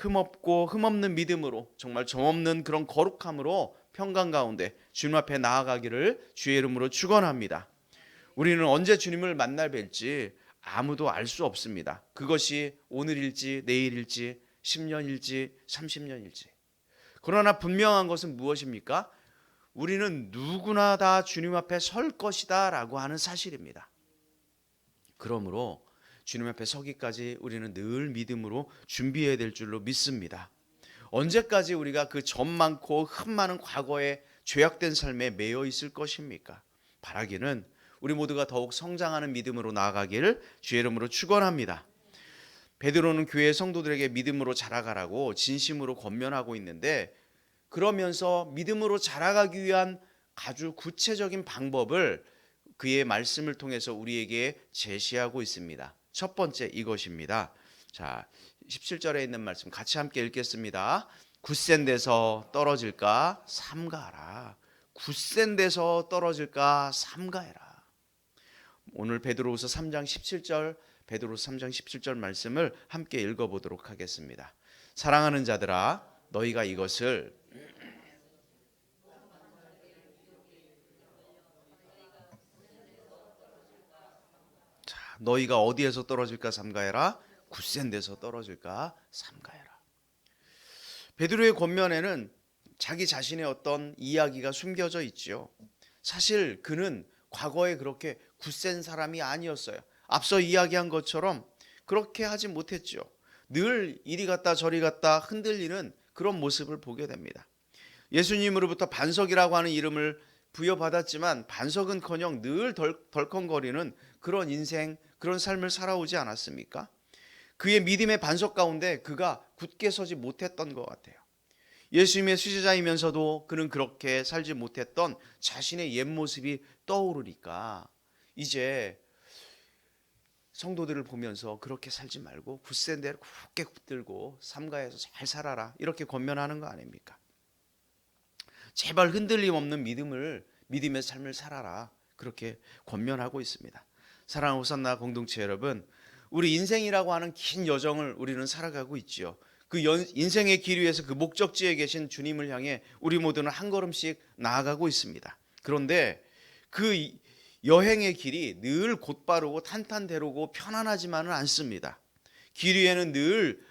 흠없고 흠없는 믿음으로 정말 점없는 그런 거룩함으로 평강 가운데 주님 앞에 나아가기를 주의 이름으로 축원합니다. 우리는 언제 주님을 만날 뵐지 아무도 알 수 없습니다. 그것이 오늘일지 내일일지 10년일지 30년일지. 그러나 분명한 것은 무엇입니까? 우리는 누구나 다 주님 앞에 설 것이다 라고 하는 사실입니다. 그러므로 주님 앞에 서기까지 우리는 늘 믿음으로 준비해야 될 줄로 믿습니다. 언제까지 우리가 그 점 많고 흠 많은 과거의 죄악된 삶에 매여 있을 것입니까? 바라기는 우리 모두가 더욱 성장하는 믿음으로 나아가기를 주의 이름으로 축원합니다. 베드로는 교회 성도들에게 믿음으로 자라가라고 진심으로 권면하고 있는데, 그러면서 믿음으로 자라가기 위한 아주 구체적인 방법을 그의 말씀을 통해서 우리에게 제시하고 있습니다. 첫 번째 이것입니다. 자, 17절에 있는 말씀 같이 함께 읽겠습니다. 굳센 데서 떨어질까 삼가하라. 굳센 데서 떨어질까 삼가해라. 오늘 베드로후서 3장 17절, 베드로후서 3장 17절 말씀을 함께 읽어보도록 하겠습니다. 사랑하는 자들아, 너희가 이것을 너희가 어디에서 떨어질까 삼가해라. 굳센 데서 떨어질까 삼가해라. 베드로의 권면에는 자기 자신의 어떤 이야기가 숨겨져 있죠. 사실 그는 과거에 그렇게 굳센 사람이 아니었어요. 앞서 이야기한 것처럼 그렇게 하지 못했죠. 늘 이리 갔다 저리 갔다 흔들리는 그런 모습을 보게 됩니다. 예수님으로부터 반석이라고 하는 이름을 부여받았지만 반석은커녕 늘 덜컹거리는 그런 인생, 그런 삶을 살아오지 않았습니까? 그의 믿음의 반석 가운데 그가 굳게 서지 못했던 것 같아요. 예수님의 수제자이면서도 그는 그렇게 살지 못했던 자신의 옛 모습이 떠오르니까 이제 성도들을 보면서 그렇게 살지 말고 굳센 데를 굳게 붙들고 삼가해서 잘 살아라, 이렇게 권면하는 거 아닙니까? 제발 흔들림 없는 믿음의 삶을 살아라, 그렇게 권면하고 있습니다. 사랑하는 호산나 공동체 여러분, 우리 인생이라고 하는 긴 여정을 우리는 살아가고 있지요. 그 인생의 길 위에서 그 목적지에 계신 주님을 향해 우리 모두는 한 걸음씩 나아가고 있습니다. 그런데 그 여행의 길이 늘 곧바르고 탄탄대로고 편안하지만은 않습니다. 길 위에는 늘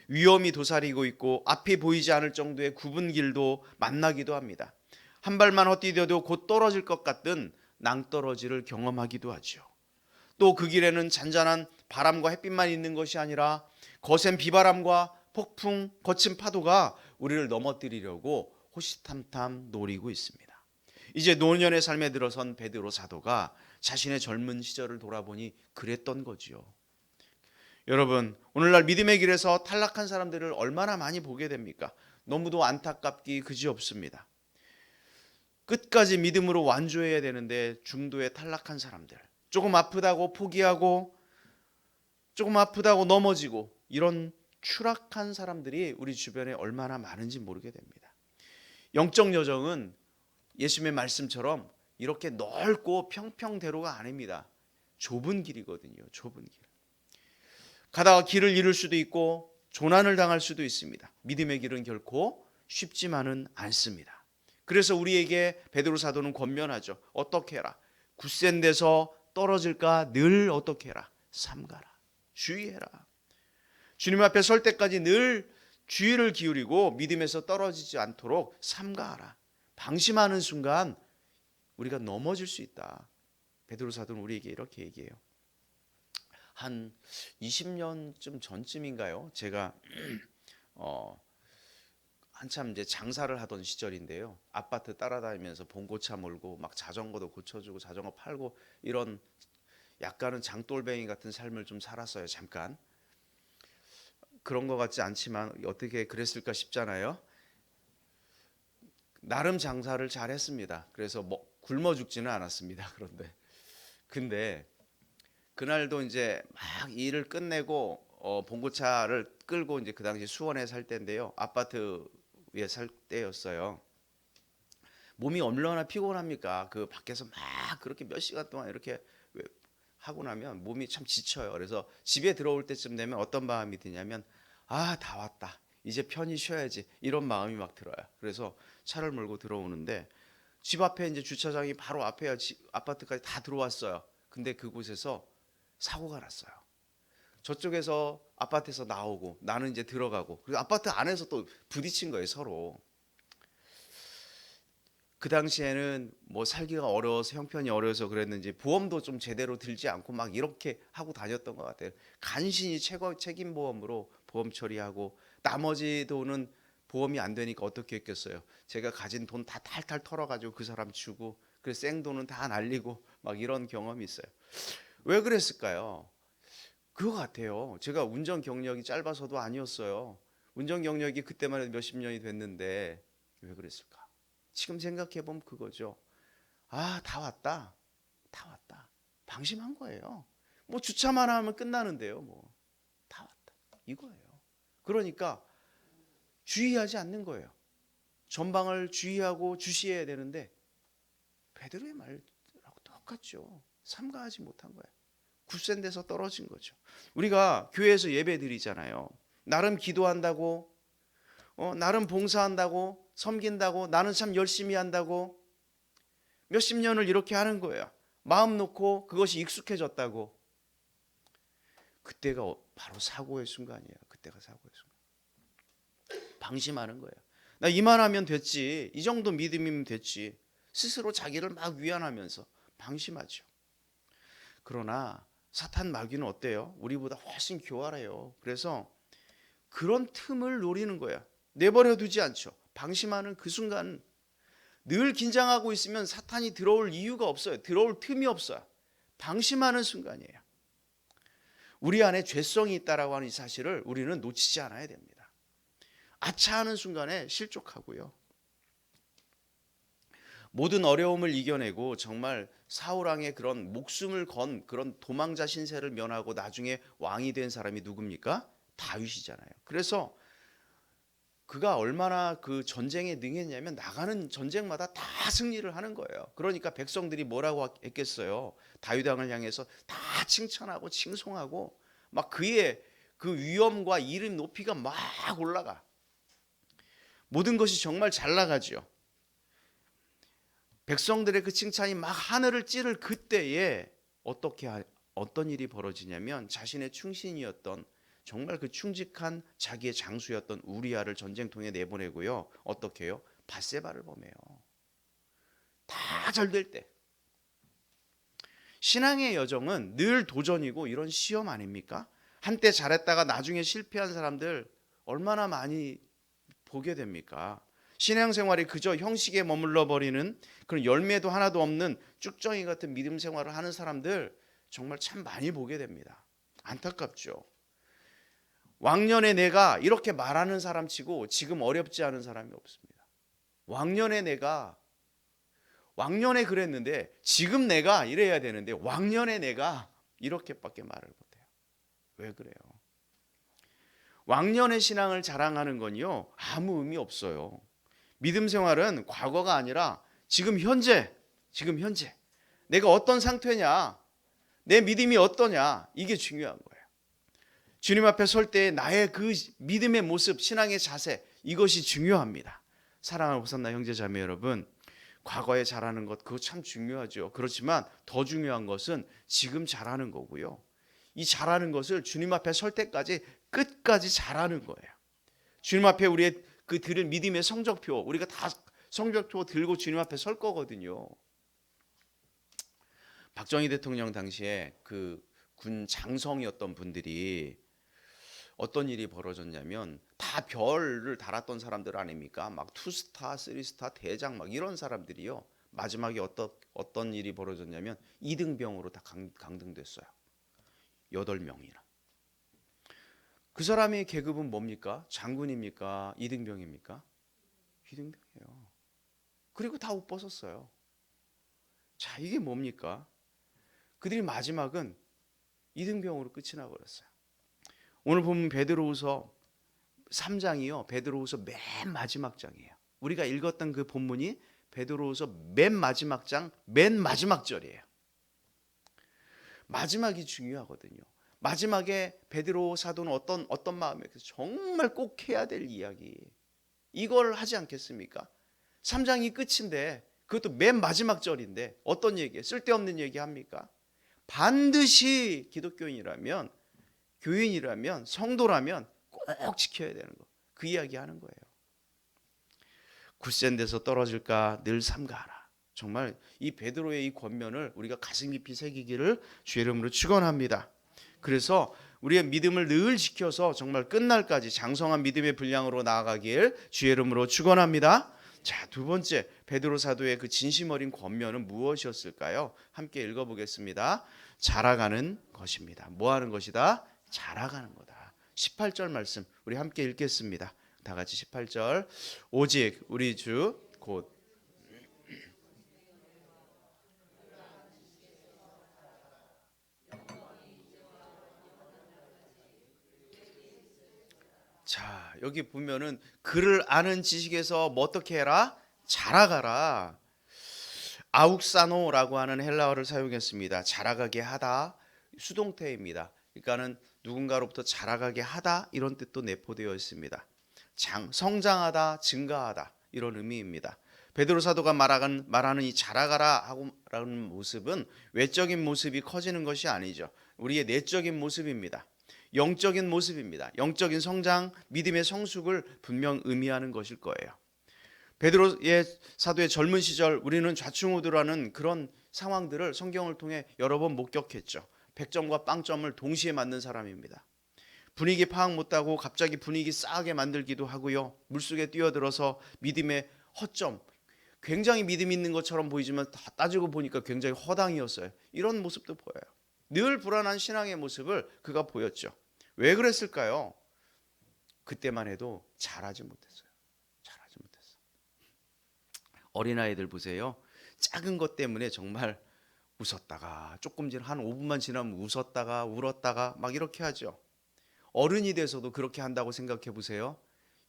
위험이 도사리고 있고 앞이 보이지 않을 정도의 굽은 길도 만나기도 합니다. 한 발만 헛디뎌도 곧 떨어질 것 같은 낭떠러지를 경험하기도 하죠. 또 그 길에는 잔잔한 바람과 햇빛만 있는 것이 아니라 거센 비바람과 폭풍, 거친 파도가 우리를 넘어뜨리려고 호시탐탐 노리고 있습니다. 이제 노년의 삶에 들어선 베드로 사도가 자신의 젊은 시절을 돌아보니 그랬던 거지요. 여러분, 오늘날 믿음의 길에서 탈락한 사람들을 얼마나 많이 보게 됩니까? 너무도 안타깝기 그지없습니다. 끝까지 믿음으로 완주해야 되는데 중도에 탈락한 사람들, 조금 아프다고 포기하고 조금 아프다고 넘어지고 이런 추락한 사람들이 우리 주변에 얼마나 많은지 모르게 됩니다. 영적 여정은 예수님의 말씀처럼 이렇게 넓고 평평대로가 아닙니다. 좁은 길이거든요. 좁은 길. 가다가 길을 잃을 수도 있고 조난을 당할 수도 있습니다. 믿음의 길은 결코 쉽지만은 않습니다. 그래서 우리에게 베드로 사도는 권면하죠. 어떻게 해라? 굳센 데서 떨어질까 늘 어떻게 해라? 삼가라. 주의해라. 주님 앞에 설 때까지 늘 주의를 기울이고 믿음에서 떨어지지 않도록 삼가하라. 방심하는 순간 우리가 넘어질 수 있다. 베드로 사도는 우리에게 이렇게 얘기해요. 한 20년쯤 전쯤인가요? 제가 한참 이제 장사를 하던 시절인데요. 아파트 따라다니면서 봉고차 몰고 막 자전거도 고쳐주고 자전거 팔고 이런 약간은 장돌뱅이 같은 삶을 좀 살았어요. 잠깐. 그런 것 같지 않지만 어떻게 그랬을까 싶잖아요. 나름 장사를 잘 했습니다. 그래서 굶어 죽지는 않았습니다. 근데 그날도 이제 막 일을 끝내고 봉고차를 끌고 이제 그 당시 수원에 살 때인데요. 아파트에 살 때였어요. 몸이 얼마나 피곤합니까? 그 밖에서 막 그렇게 몇 시간 동안 이렇게 하고 나면 몸이 참 지쳐요. 그래서 집에 들어올 때쯤 되면 어떤 마음이 드냐면 다 왔다. 이제 편히 쉬어야지 이런 마음이 막 들어요. 그래서 차를 몰고 들어오는데 집 앞에 이제 주차장이 바로 앞에야 아파트까지 다 들어왔어요. 근데 그곳에서 사고가 났어요. 저쪽에서 아파트에서 나오고 나는 이제 들어가고 그리고 아파트 안에서 또 부딪힌 거예요, 서로. 그 당시에는 뭐 살기가 어려워서 형편이 어려워서 그랬는지 보험도 좀 제대로 들지 않고 막 이렇게 하고 다녔던 것 같아요. 간신히 책임 보험으로 보험 처리하고 나머지 돈은 보험이 안 되니까 어떻게 했겠어요. 제가 가진 돈 다 탈탈 털어가지고 그 사람 주고 그 생돈은 다 날리고 막 이런 경험이 있어요. 왜 그랬을까요? 그거 같아요. 제가 운전 경력이 짧아서도 아니었어요. 운전 경력이 그때만 해도 몇십 년이 됐는데 왜 그랬을까? 지금 생각해 보면 그거죠. 아, 다 왔다. 방심한 거예요. 뭐 주차만 하면 끝나는데요. 뭐 다 왔다. 이거예요. 그러니까 주의하지 않는 거예요. 전방을 주의하고 주시해야 되는데 베드로의 말하고 똑같죠. 삼가하지 못한 거예요. 굳센 데서 떨어진 거죠. 우리가 교회에서 예배 드리잖아요. 나름 기도한다고, 나름 봉사한다고, 섬긴다고, 나는 참 열심히 한다고 몇십 년을 이렇게 하는 거예요. 마음 놓고 그것이 익숙해졌다고. 그때가 바로 사고의 순간이에요. 그때가 사고의 순간. 방심하는 거예요. 나 이만하면 됐지. 이 정도 믿음이면 됐지. 스스로 자기를 막 위안하면서 방심하죠. 그러나 사탄 마귀는 어때요? 우리보다 훨씬 교활해요. 그래서 그런 틈을 노리는 거야. 내버려 두지 않죠. 방심하는 그 순간 늘 긴장하고 있으면 사탄이 들어올 이유가 없어요. 들어올 틈이 없어요. 방심하는 순간이에요. 우리 안에 죄성이 있다라고 하는 이 사실을 우리는 놓치지 않아야 됩니다. 아차하는 순간에 실족하고요. 모든 어려움을 이겨내고 정말 사울왕의 그런 목숨을 건 그런 도망자 신세를 면하고 나중에 왕이 된 사람이 누굽니까? 다윗이잖아요. 그래서 그가 얼마나 그 전쟁에 능했냐면 나가는 전쟁마다 다 승리를 하는 거예요. 그러니까 백성들이 뭐라고 했겠어요? 다윗 왕을 향해서 다 칭찬하고 칭송하고 막 그의 그 위엄과 이름 높이가 막 올라가. 모든 것이 정말 잘 나가죠. 백성들의 그 칭찬이 막 하늘을 찌를 그때에 어떤 일이 벌어지냐면 자신의 충신이었던 정말 그 충직한 자기의 장수였던 우리아를 전쟁통에 내보내고요. 어떻게 해요? 밧세바를 범해요. 다 잘 될 때. 신앙의 여정은 늘 도전이고 이런 시험 아닙니까? 한때 잘했다가 나중에 실패한 사람들 얼마나 많이 보게 됩니까? 신앙생활이 그저 형식에 머물러 버리는 그런 열매도 하나도 없는 쭉정이 같은 믿음 생활을 하는 사람들 정말 참 많이 보게 됩니다. 안타깝죠. 왕년에 내가 이렇게 말하는 사람치고 지금 어렵지 않은 사람이 없습니다. 왕년에 그랬는데 지금 내가 이래야 되는데 왕년에 내가 이렇게밖에 말을 못해요. 왜 그래요? 왕년의 신앙을 자랑하는 건요 아무 의미 없어요. 믿음 생활은 과거가 아니라 지금 현재 내가 어떤 상태냐, 내 믿음이 어떠냐, 이게 중요한 거예요. 주님 앞에 설 때 나의 그 믿음의 모습, 신앙의 자세, 이것이 중요합니다. 사랑하는 호산나 형제 자매 여러분, 과거에 잘하는 것 그거 참 중요하죠. 그렇지만 더 중요한 것은 지금 잘하는 거고요. 이 잘하는 것을 주님 앞에 설 때까지 끝까지 잘하는 거예요. 주님 앞에 우리의 그 들을 믿음의 성적표, 우리가 다 성적표 들고 주님 앞에 설 거거든요. 박정희 대통령 당시에 그 군 장성이었던 분들이 어떤 일이 벌어졌냐면 다 별을 달았던 사람들 아닙니까? 막 2스타, 3스타, 대장 막 이런 사람들이요. 마지막에 어떤 일이 벌어졌냐면 2등병으로 다 강등됐어요. 8명이나. 그 사람의 계급은 뭡니까? 장군입니까? 2등병입니까? 2등병이에요. 그리고 다 옷 벗었어요. 자, 이게 뭡니까? 그들이 마지막은 2등병으로 끝이 나버렸어요. 오늘 보면 베드로후서 3장이요. 베드로후서 맨 마지막 장이에요. 우리가 읽었던 그 본문이 베드로후서 맨 마지막 장, 맨 마지막 절이에요. 마지막이 중요하거든요. 마지막에 베드로 사도는 어떤 마음에 정말 꼭 해야 될 이야기 이걸 하지 않겠습니까? 3장이 끝인데 그것도 맨 마지막 절인데 어떤 얘기예요? 쓸데없는 얘기 합니까? 반드시 기독교인이라면 교인이라면 성도라면 꼭 지켜야 되는 거. 그 이야기 하는 거예요. 굳센 데서 떨어질까 늘 삼가하라. 정말 이 베드로의 이 권면을 우리가 가슴 깊이 새기기를 주의 이름으로 축원합니다. 그래서 우리의 믿음을 늘 지켜서 정말 끝날까지 장성한 믿음의 분량으로 나아가길 주의 이름으로 축원합니다. 자, 두 번째 베드로 사도의 그 진심 어린 권면은 무엇이었을까요? 함께 읽어보겠습니다. 자라가는 것입니다. 뭐 하는 것이다? 자라가는 거다. 18절 말씀 우리 함께 읽겠습니다. 다 같이 18절. 오직 우리 주 곧 자, 여기 보면은 그를 아는 지식에서 뭐 어떻게 해라? 자라가라. 아욱사노라고 하는 헬라어를 사용했습니다. 자라가게 하다. 수동태입니다. 그러니까는 누군가로부터 자라가게 하다 이런 뜻도 내포되어 있습니다. 성장하다, 증가하다 이런 의미입니다. 베드로 사도가 말하는 이 자라가라 하고라는 모습은 외적인 모습이 커지는 것이 아니죠. 우리의 내적인 모습입니다. 영적인 모습입니다. 영적인 성장, 믿음의 성숙을 분명 의미하는 것일 거예요. 베드로의 사도의 젊은 시절 우리는 좌충우돌하는 그런 상황들을 성경을 통해 여러 번 목격했죠. 100점과 빵점을 동시에 맞는 사람입니다. 분위기 파악 못하고 갑자기 분위기 싸하게 만들기도 하고요. 물속에 뛰어들어서 믿음의 허점, 굉장히 믿음 있는 것처럼 보이지만 다 따지고 보니까 굉장히 허당이었어요. 이런 모습도 보여요. 늘 불안한 신앙의 모습을 그가 보였죠. 왜 그랬을까요? 그때만 해도 잘하지 못했어요. 잘하지 못했어. 어린아이들 보세요. 작은 것 때문에 정말 웃었다가 조금 한 5분만 지나면 웃었다가 울었다가 막 이렇게 하죠. 어른이 돼서도 그렇게 한다고 생각해 보세요.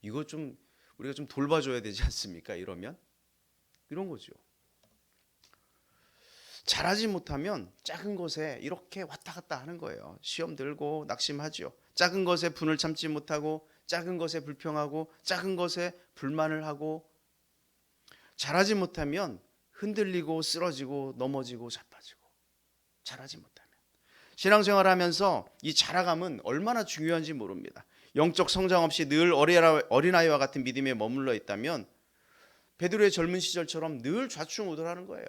이거 좀 우리가 좀 돌봐줘야 되지 않습니까? 이러면 이런 거죠. 잘하지 못하면 작은 것에 이렇게 왔다 갔다 하는 거예요. 시험 들고 낙심하죠. 작은 것에 분을 참지 못하고 작은 것에 불평하고 작은 것에 불만을 하고 잘하지 못하면 흔들리고 쓰러지고 넘어지고 자빠지고 잘하지 못하면 신앙생활하면서 이 자라감은 얼마나 중요한지 모릅니다. 영적 성장 없이 늘 어린아이와 같은 믿음에 머물러 있다면 베드로의 젊은 시절처럼 늘 좌충우돌하는 거예요.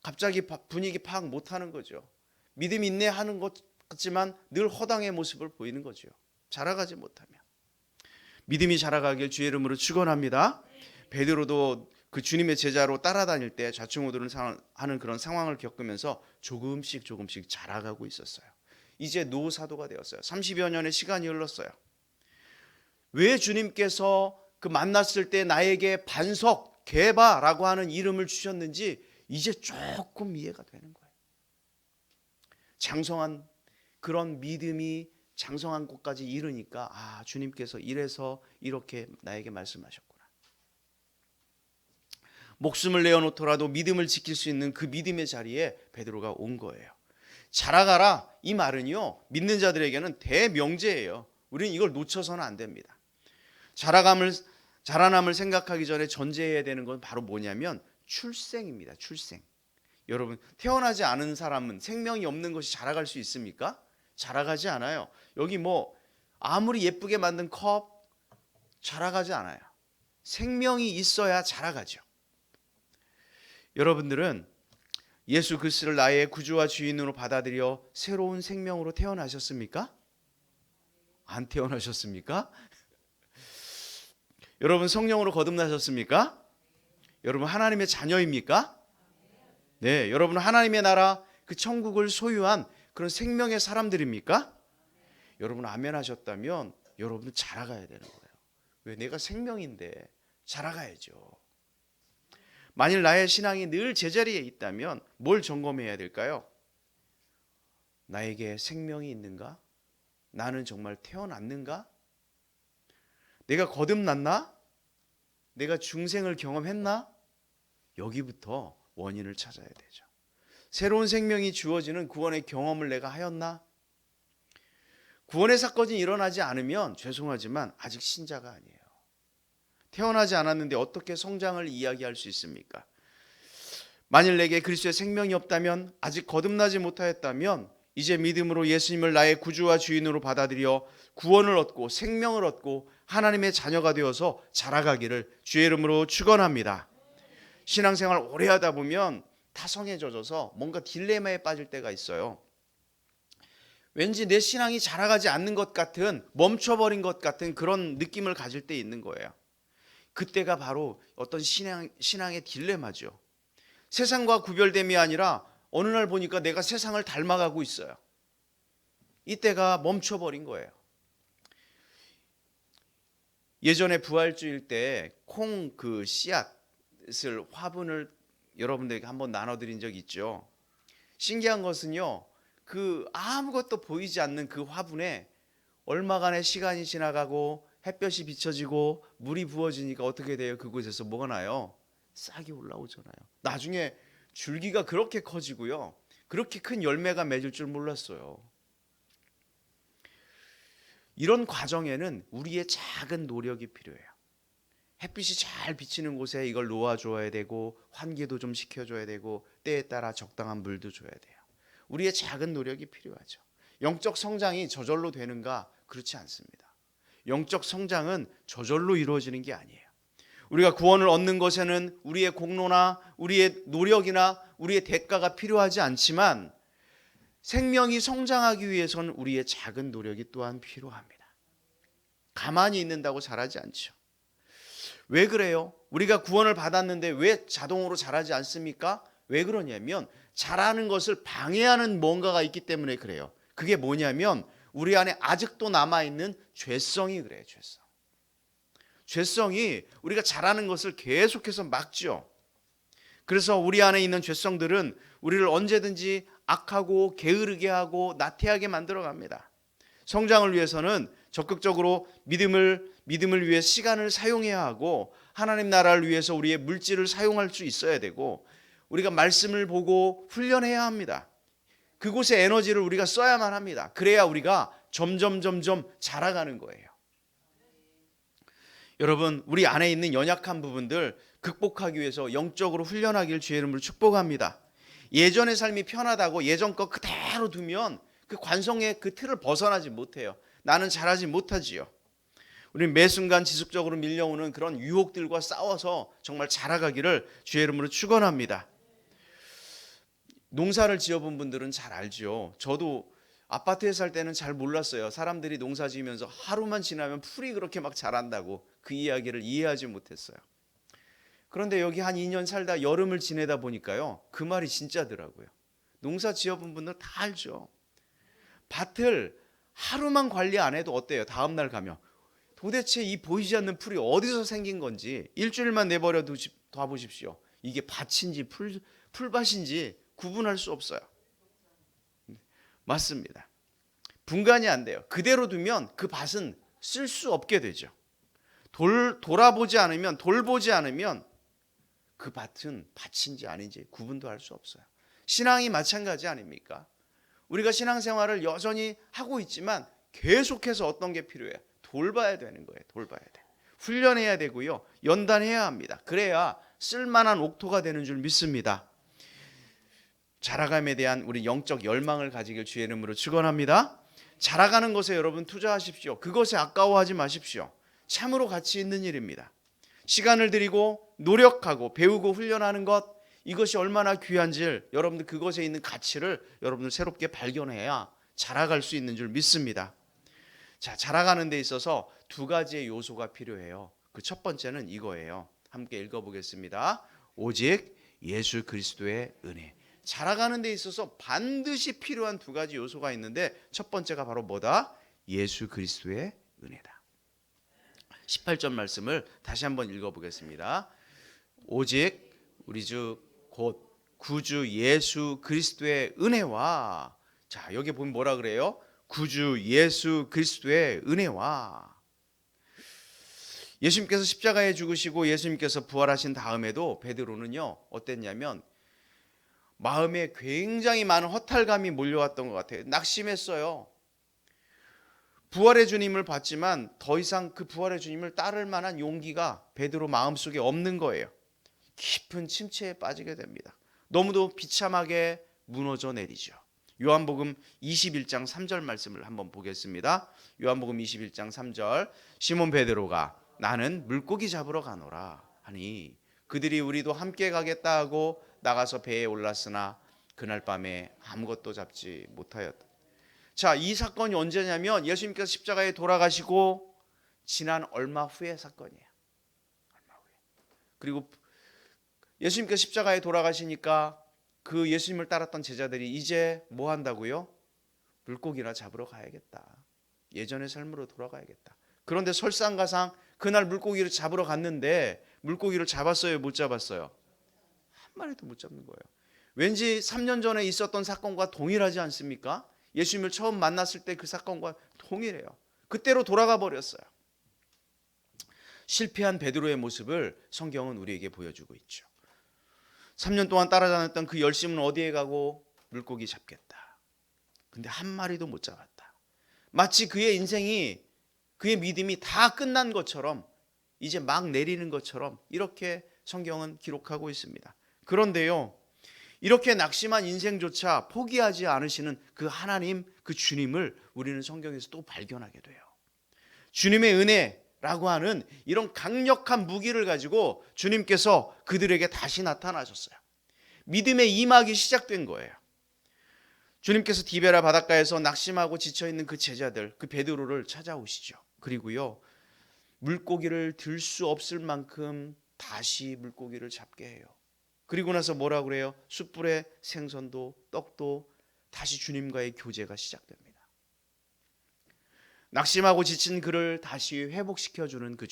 갑자기 분위기 파악 못하는 거죠. 믿음이 있네 하는 것 같지만 늘 허당의 모습을 보이는 거죠. 자라가지 못하면. 믿음이 자라가길 주의 이름으로 축원합니다. 베드로도 그 주님의 제자로 따라다닐 때 좌충우돌을 하는 그런 상황을 겪으면서 조금씩 자라가고 있었어요. 이제 노사도가 되었어요. 30여 년의 시간이 흘렀어요. 왜 주님께서 그 만났을 때 나에게 반석, 게바라고 하는 이름을 주셨는지 이제 조금 이해가 되는 거예요. 장성한 그런 믿음이 장성한 곳까지 이르니까 아, 주님께서 이래서 이렇게 나에게 말씀하셨구나. 목숨을 내어놓더라도 믿음을 지킬 수 있는 그 믿음의 자리에 베드로가 온 거예요. 자라가라 이 말은요, 믿는 자들에게는 대명제예요. 우리는 이걸 놓쳐서는 안 됩니다. 자라남을 생각하기 전에 전제해야 되는 건 바로 뭐냐면 출생입니다. 출생. 여러분, 태어나지 않은 사람은 생명이 없는 것이 자라갈 수 있습니까? 자라가지 않아요. 여기 뭐 아무리 예쁘게 만든 컵 자라가지 않아요. 생명이 있어야 자라가죠. 여러분들은 예수 그리스도를 나의 구주와 주인으로 받아들여 새로운 생명으로 태어나셨습니까? 안 태어나셨습니까? 여러분 성령으로 거듭나셨습니까? 여러분 하나님의 자녀입니까? 네, 여러분 하나님의 나라 그 천국을 소유한 그런 생명의 사람들입니까? 여러분 아멘 하셨다면 여러분은 자라가야 되는 거예요. 왜? 내가 생명인데 자라가야죠. 만일 나의 신앙이 늘 제자리에 있다면 뭘 점검해야 될까요? 나에게 생명이 있는가? 나는 정말 태어났는가? 내가 거듭났나? 내가 중생을 경험했나? 여기부터 원인을 찾아야 되죠. 새로운 생명이 주어지는 구원의 경험을 내가 하였나? 구원의 사건이 일어나지 않으면 죄송하지만 아직 신자가 아니에요. 태어나지 않았는데 어떻게 성장을 이야기할 수 있습니까? 만일 내게 그리스도의 생명이 없다면, 아직 거듭나지 못하였다면 이제 믿음으로 예수님을 나의 구주와 주인으로 받아들여 구원을 얻고 생명을 얻고 하나님의 자녀가 되어서 자라가기를 주의 이름으로 축원합니다. 신앙생활 오래 하다 보면 타성에 젖어서 뭔가 딜레마에 빠질 때가 있어요. 왠지 내 신앙이 자라가지 않는 것 같은, 멈춰버린 것 같은 그런 느낌을 가질 때 있는 거예요. 그때가 바로 어떤 신앙의 딜레마죠. 세상과 구별됨이 아니라 어느 날 보니까 내가 세상을 닮아가고 있어요. 이때가 멈춰버린 거예요. 예전에 부활주일 때 콩 그 씨앗을 화분을 여러분들에게 한번 나눠드린 적이 있죠. 신기한 것은요, 그 아무것도 보이지 않는 그 화분에 얼마간의 시간이 지나가고 햇볕이 비춰지고 물이 부어지니까 어떻게 돼요? 그곳에서 뭐가 나요? 싹이 올라오잖아요. 나중에 줄기가 그렇게 커지고요, 그렇게 큰 열매가 맺을 줄 몰랐어요. 이런 과정에는 우리의 작은 노력이 필요해요. 햇빛이 잘 비치는 곳에 이걸 놓아줘야 되고, 환기도 좀 시켜줘야 되고, 때에 따라 적당한 물도 줘야 돼요. 우리의 작은 노력이 필요하죠. 영적 성장이 저절로 되는가? 그렇지 않습니다. 영적 성장은 저절로 이루어지는 게 아니에요. 우리가 구원을 얻는 것에는 우리의 공로나 우리의 노력이나 우리의 대가가 필요하지 않지만, 생명이 성장하기 위해서는 우리의 작은 노력이 또한 필요합니다. 가만히 있는다고 자라지 않죠. 왜 그래요? 우리가 구원을 받았는데 왜 자동으로 자라지 않습니까? 왜 그러냐면 자라는 것을 방해하는 뭔가가 있기 때문에 그래요. 그게 뭐냐면 우리 안에 아직도 남아있는 죄성이 그래요. 죄성이 우리가 자라는 것을 계속해서 막죠. 그래서 우리 안에 있는 죄성들은 우리를 언제든지 악하고 게으르게 하고 나태하게 만들어 갑니다. 성장을 위해서는 적극적으로 믿음을 위해 시간을 사용해야 하고, 하나님 나라를 위해서 우리의 물질을 사용할 수 있어야 되고, 우리가 말씀을 보고 훈련해야 합니다. 그곳에 에너지를 우리가 써야만 합니다. 그래야 우리가 점점 자라가는 거예요. 여러분, 우리 안에 있는 연약한 부분들 극복하기 위해서 영적으로 훈련하기를 주의 이름으로 축복합니다. 예전의 삶이 편하다고 예전 거 그대로 두면 그 관성의 그 틀을 벗어나지 못해요. 나는 잘하지 못하지요. 우리는 매 순간 지속적으로 밀려오는 그런 유혹들과 싸워서 정말 자라가기를 주의 이름으로 축원합니다. 농사를 지어본 분들은 잘 알죠. 저도 아파트에 살 때는 잘 몰랐어요. 사람들이 농사 지으면서 하루만 지나면 풀이 그렇게 막 자란다고, 그 이야기를 이해하지 못했어요. 그런데 여기 한 2년 살다 여름을 지내다 보니까요, 그 말이 진짜더라고요. 농사 지어본 분들 다 알죠. 밭을 하루만 관리 안 해도 어때요? 다음날 가면 도대체 이 보이지 않는 풀이 어디서 생긴 건지 일주일만 내버려 둬 보십시오. 이게 밭인지 풀밭인지 구분할 수 없어요. 맞습니다. 분간이 안 돼요. 그대로 두면 그 밭은 쓸 수 없게 되죠. 돌보지 않으면 그 밭은 밭인지 아닌지 구분도 할 수 없어요. 신앙이 마찬가지 아닙니까? 우리가 신앙생활을 여전히 하고 있지만 계속해서 어떤 게 필요해요? 돌봐야 되는 거예요. 돌봐야 돼. 훈련해야 되고요. 연단해야 합니다. 그래야 쓸만한 옥토가 되는 줄 믿습니다. 자라감에 대한 우리 영적 열망을 가지길 주의 이름으로 축원합니다. 자라가는 것에 여러분 투자하십시오. 그것에 아까워하지 마십시오. 참으로 가치 있는 일입니다. 시간을 들이고 노력하고 배우고 훈련하는 것, 이것이 얼마나 귀한지 여러분들 그것에 있는 가치를 여러분들 새롭게 발견해야 자라갈 수 있는 줄 믿습니다. 자, 자라가는 데 있어서 두 가지의 요소가 필요해요. 그 첫 번째는 이거예요. 함께 읽어보겠습니다. 오직 예수 그리스도의 은혜. 자라가는 데 있어서 반드시 필요한 두 가지 요소가 있는데, 첫 번째가 바로 뭐다? 예수 그리스도의 은혜다. 18절 말씀을 다시 한번 읽어보겠습니다. 오직 우리 주 곧 구주 예수 그리스도의 은혜와, 자 여기 보면 뭐라 그래요? 구주 예수 그리스도의 은혜와. 예수님께서 십자가에 죽으시고 예수님께서 부활하신 다음에도 베드로는요 어땠냐면 마음에 굉장히 많은 허탈감이 몰려왔던 것 같아요. 낙심했어요. 부활의 주님을 봤지만 더 이상 그 부활의 주님을 따를 만한 용기가 베드로 마음속에 없는 거예요. 깊은 침체에 빠지게 됩니다. 너무도 비참하게 무너져 내리죠. 요한복음 21장 3절 말씀을 한번 보겠습니다. 요한복음 21장 3절. 시몬 베드로가 나는 물고기 잡으러 가노라 하니 그들이 우리도 함께 가겠다 하고 나가서 배에 올랐으나 그날 밤에 아무것도 잡지 못하였다. 자, 이 사건이 언제냐면 예수님께서 십자가에 돌아가시고 지난 얼마 후의 사건이에요. 얼마 후에. 그리고 예수님께서 십자가에 돌아가시니까 그 예수님을 따랐던 제자들이 이제 뭐 한다고요? 물고기나 잡으러 가야겠다. 예전의 삶으로 돌아가야겠다. 그런데 설상가상 그날 물고기를 잡으러 갔는데 물고기를 잡았어요? 못 잡았어요? 한 마리도 못 잡는 거예요. 왠지 3년 전에 있었던 사건과 동일하지 않습니까? 예수님을 처음 만났을 때 그 사건과 동일해요. 그때로 돌아가 버렸어요. 실패한 베드로의 모습을 성경은 우리에게 보여주고 있죠. 3년 동안 따라다녔던 그 열심은 어디에 가고 물고기 잡겠다. 근데 한 마리도 못 잡았다. 마치 그의 인생이 그의 믿음이 다 끝난 것처럼 이제 막 내리는 것처럼 이렇게 성경은 기록하고 있습니다. 그런데요, 이렇게 낙심한 인생조차 포기하지 않으시는 그 하나님, 그 주님을 우리는 성경에서 또 발견하게 돼요. 주님의 은혜라고 하는 이런 강력한 무기를 가지고 주님께서 그들에게 다시 나타나셨어요. 믿음의 임하기 시작된 거예요. 주님께서 디베라 바닷가에서 낙심하고 지쳐있는 그 제자들, 그 베드로를 찾아오시죠. 그리고요, 물고기를 들 수 없을 만큼 다시 물고기를 잡게 해요. 그리고 나서 뭐라 그래요? 숯불에 생선도 떡도 다시 주님과의 교제가 시작됩니다. 낙심하고 지친 그를 다시 회복시켜주는 그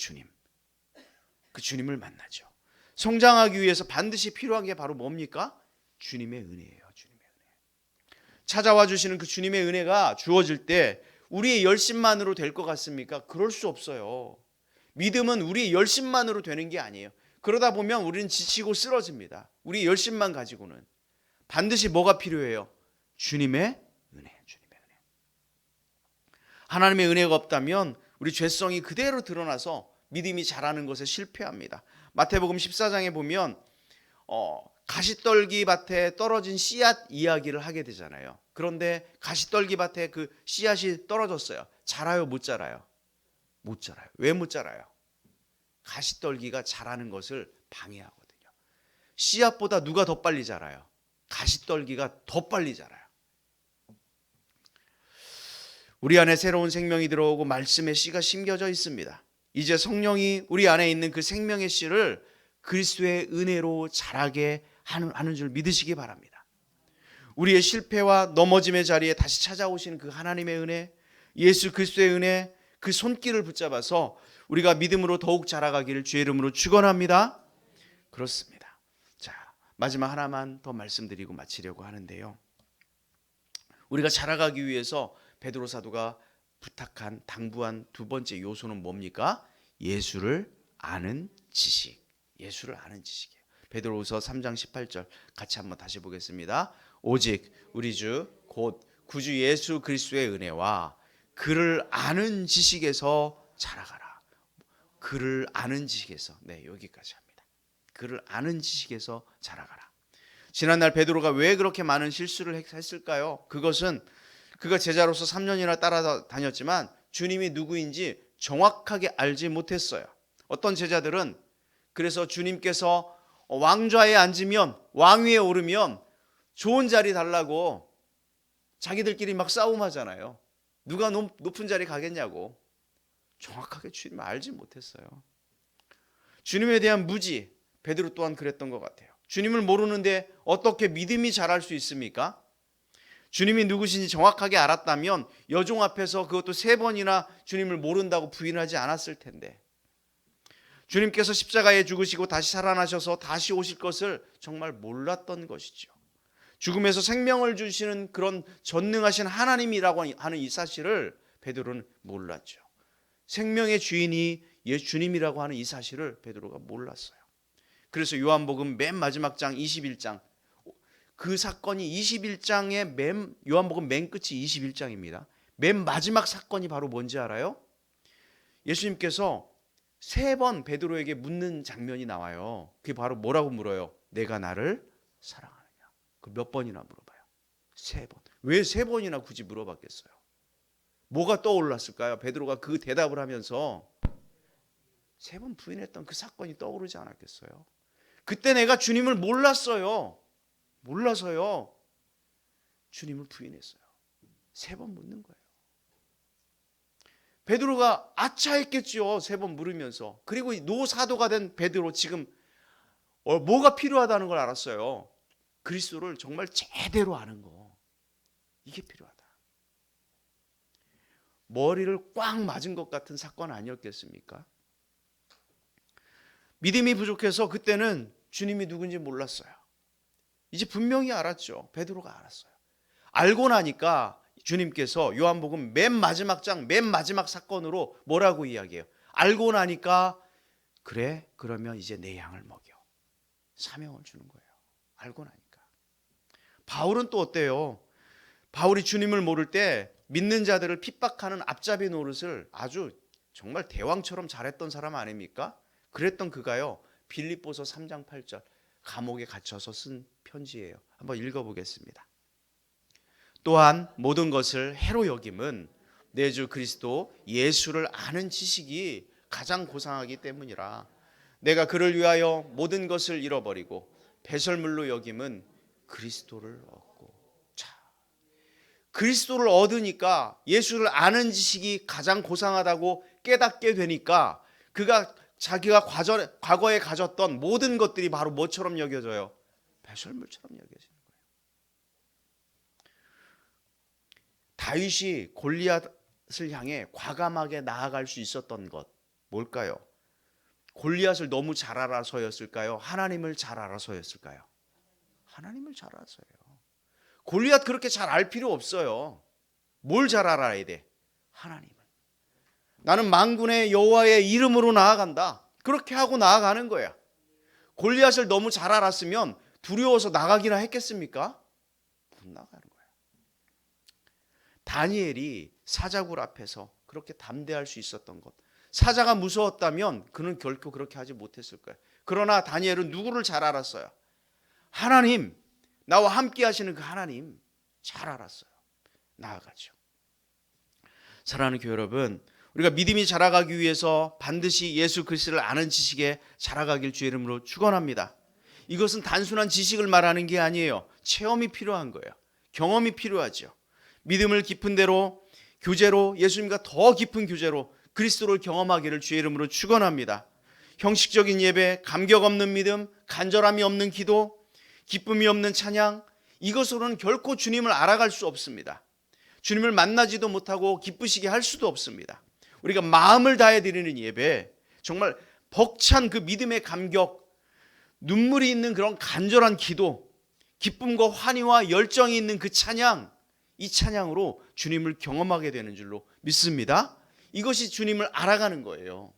주님을 만나죠. 성장하기 위해서 반드시 필요한 게 바로 뭡니까? 주님의 은혜예요. 주님의 은혜. 찾아와 주시는 그 주님의 은혜가 주어질 때 우리의 열심만으로 될 것 같습니까? 그럴 수 없어요. 믿음은 우리의 열심만으로 되는 게 아니에요. 그러다 보면 우리는 지치고 쓰러집니다. 우리 열심만 가지고는. 반드시 뭐가 필요해요? 주님의 은혜, 주님의 은혜. 하나님의 은혜가 없다면 우리 죄성이 그대로 드러나서 믿음이 자라는 것에 실패합니다. 마태복음 14장에 보면 가시떨기 밭에 떨어진 씨앗 이야기를 하게 되잖아요. 그런데 가시떨기 밭에 그 씨앗이 떨어졌어요. 자라요, 못 자라요? 못 자라요. 왜 못 자라요? 가시떨기가 자라는 것을 방해하거든요. 씨앗보다 누가 더 빨리 자라요? 가시떨기가 더 빨리 자라요. 우리 안에 새로운 생명이 들어오고 말씀의 씨가 심겨져 있습니다. 이제 성령이 우리 안에 있는 그 생명의 씨를 그리스도의 은혜로 자라게 하는 줄 믿으시기 바랍니다. 우리의 실패와 넘어짐의 자리에 다시 찾아오시는 그 하나님의 은혜, 예수 그리스도의 은혜, 그 손길을 붙잡아서 우리가 믿음으로 더욱 자라가기를 주의 이름으로 축원합니다. 그렇습니다. 자, 마지막 하나만 더 말씀드리고 마치려고 하는데요. 우리가 자라가기 위해서 베드로 사도가 부탁한, 당부한 두 번째 요소는 뭡니까? 예수를 아는 지식. 예수를 아는 지식이에요. 베드로후서 3장 18절 같이 한번 다시 보겠습니다. 오직 우리 주 곧 구주 예수 그리스도의 은혜와 그를 아는 지식에서 자라가라. 그를 아는 지식에서, 네, 여기까지 합니다. 그를 아는 지식에서 자라가라. 지난날 베드로가 왜 그렇게 많은 실수를 했을까요? 그것은 그가 제자로서 3년이나 따라다녔지만 주님이 누구인지 정확하게 알지 못했어요. 어떤 제자들은 그래서 주님께서 왕좌에 앉으면, 왕위에 오르면 좋은 자리 달라고 자기들끼리 막 싸움하잖아요. 누가 높은 자리 가겠냐고. 정확하게 주님을 알지 못했어요. 주님에 대한 무지, 베드로 또한 그랬던 것 같아요. 주님을 모르는데 어떻게 믿음이 자랄 수 있습니까? 주님이 누구신지 정확하게 알았다면 여종 앞에서 그것도 3번이나 주님을 모른다고 부인하지 않았을 텐데, 주님께서 십자가에 죽으시고 다시 살아나셔서 다시 오실 것을 정말 몰랐던 것이죠. 죽음에서 생명을 주시는 그런 전능하신 하나님이라고 하는 이 사실을 베드로는 몰랐죠. 생명의 주인이 주님이라고 하는 이 사실을 베드로가 몰랐어요. 그래서 요한복음 맨 마지막 장 21장, 그 사건이 21장의 요한복음 맨 끝이 21장입니다. 맨 마지막 사건이 바로 뭔지 알아요? 예수님께서 3번 베드로에게 묻는 장면이 나와요. 그게 바로 뭐라고 물어요? 내가 나를 사랑하느냐? 그 몇 번이나 물어봐요? 3번. 왜 3번이나 굳이 물어봤겠어요? 뭐가 떠올랐을까요? 베드로가 그 대답을 하면서 3번 부인했던 그 사건이 떠오르지 않았겠어요? 그때 내가 주님을 몰랐어요. 몰라서요. 주님을 부인했어요. 3번 묻는 거예요. 베드로가 아차 했겠죠. 3번 물으면서. 그리고 노사도가 된 베드로 지금 뭐가 필요하다는 걸 알았어요. 그리스도를 정말 제대로 아는 거. 이게 필요하다. 머리를 꽉 맞은 것 같은 사건 아니었겠습니까? 믿음이 부족해서 그때는 주님이 누군지 몰랐어요. 이제 분명히 알았죠. 베드로가 알았어요. 알고 나니까 주님께서 요한복음 맨 마지막 장 맨 마지막 사건으로 뭐라고 이야기해요? 알고 나니까 그래 그러면 이제 내 양을 먹여. 사명을 주는 거예요. 알고 나니까. 바울은 또 어때요? 바울이 주님을 모를 때 믿는 자들을 핍박하는 앞잡이 노릇을 아주 정말 대왕처럼 잘했던 사람 아닙니까? 그랬던 그가요. 빌립보서 3장 8절 감옥에 갇혀서 쓴 편지예요. 한번 읽어보겠습니다. 또한 모든 것을 해로 여김은 내 주 그리스도 예수를 아는 지식이 가장 고상하기 때문이라. 내가 그를 위하여 모든 것을 잃어버리고 배설물로 여김은 그리스도를 얻고. 자, 그리스도를 얻으니까 예수를 아는 지식이 가장 고상하다고 깨닫게 되니까 그가 자기가 과거에 가졌던 모든 것들이 바로 뭐처럼 여겨져요? 배설물처럼 여겨지는 거예요. 다윗이 골리앗을 향해 과감하게 나아갈 수 있었던 것 뭘까요? 골리앗을 너무 잘 알아서였을까요? 하나님을 잘 알아서였을까요? 하나님을 잘 알아서예요. 골리앗 그렇게 잘 알 필요 없어요. 뭘 잘 알아야 돼? 하나님을. 나는 만군의 여호와의 이름으로 나아간다. 그렇게 하고 나아가는 거야. 골리앗을 너무 잘 알았으면 두려워서 나가기나 했겠습니까? 못 나가는 거야. 다니엘이 사자굴 앞에서 그렇게 담대할 수 있었던 것. 사자가 무서웠다면 그는 결코 그렇게 하지 못했을 거예요. 그러나 다니엘은 누구를 잘 알았어요? 하나님, 나와 함께 하시는 그 하나님 잘 알았어요. 나아가죠. 사랑하는 교회 여러분, 우리가 믿음이 자라가기 위해서 반드시 예수 그리스도를 아는 지식에 자라가길 주의 이름으로 축원합니다. 이것은 단순한 지식을 말하는 게 아니에요. 체험이 필요한 거예요. 경험이 필요하죠. 믿음을 깊은 대로 교제로 예수님과 더 깊은 교제로 그리스도를 경험하기를 주의 이름으로 축원합니다. 형식적인 예배, 감격 없는 믿음, 간절함이 없는 기도, 기쁨이 없는 찬양, 이것으로는 결코 주님을 알아갈 수 없습니다. 주님을 만나지도 못하고 기쁘시게 할 수도 없습니다. 우리가 마음을 다해 드리는 예배, 정말 벅찬 그 믿음의 감격, 눈물이 있는 그런 간절한 기도, 기쁨과 환희와 열정이 있는 그 찬양, 이 찬양으로 주님을 경험하게 되는 줄로 믿습니다. 이것이 주님을 알아가는 거예요.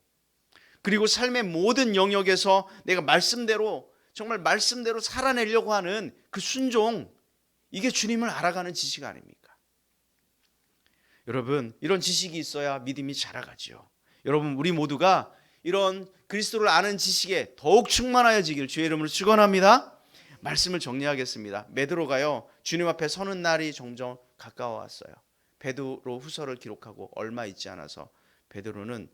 그리고 삶의 모든 영역에서 내가 말씀대로 정말 말씀대로 살아내려고 하는 그 순종, 이게 주님을 알아가는 지식 아닙니까? 여러분, 이런 지식이 있어야 믿음이 자라가죠. 여러분, 우리 모두가 이런 그리스도를 아는 지식에 더욱 충만하여지길 주의 이름으로 축원합니다. 말씀을 정리하겠습니다. 베드로가요, 주님 앞에 서는 날이 점점 가까워왔어요. 베드로 후서를 기록하고 얼마 있지 않아서 베드로는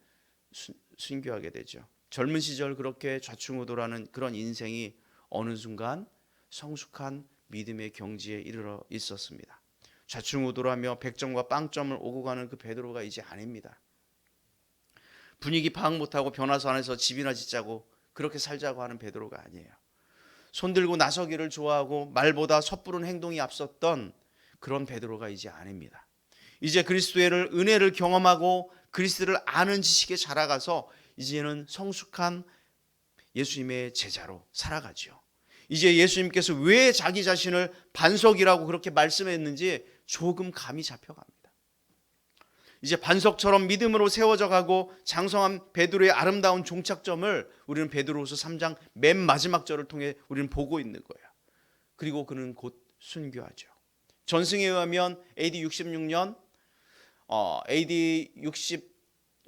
순교하게 되죠. 젊은 시절 그렇게 좌충우돌하는 그런 인생이 어느 순간 성숙한 믿음의 경지에 이르러 있었습니다. 좌충우돌하며 100점과 빵점을 오고 가는 그 베드로가 이제 아닙니다. 분위기 파악 못하고 변화서 안에서 집이나 짓자고 그렇게 살자고 하는 베드로가 아니에요. 손들고 나서기를 좋아하고 말보다 섣부른 행동이 앞섰던 그런 베드로가 이제 아닙니다. 이제 그리스도의 은혜를 경험하고 그리스도를 아는 지식에 자라가서 이제는 성숙한 예수님의 제자로 살아가죠. 이제 예수님께서 왜 자기 자신을 반석이라고 그렇게 말씀했는지 조금 감이 잡혀갑니다. 이제 반석처럼 믿음으로 세워져 가고 장성한 베드로의 아름다운 종착점을 우리는 베드로후서 3장 맨 마지막 절을 통해 우리는 보고 있는 거예요. 그리고 그는 곧 순교하죠. 전승에 의하면 AD 66년 AD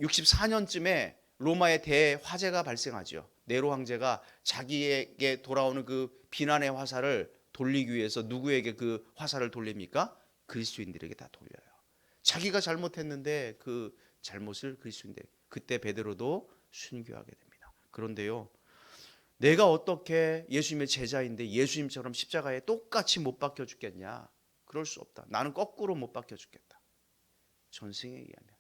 64년쯤에 로마의 대화재가 발생하죠. 네로 황제가 자기에게 돌아오는 그 비난의 화살을 돌리기 위해서 누구에게 그 화살을 돌립니까? 그리스도인들에게 다 돌려요. 자기가 잘못했는데 그 잘못을 그리스도인들, 그때 베드로도 순교하게 됩니다. 그런데요, 내가 어떻게 예수님의 제자인데 예수님처럼 십자가에 똑같이 못 박혀 죽겠냐? 그럴 수 없다. 나는 거꾸로 못 박혀 죽겠다. 전승에 의하면.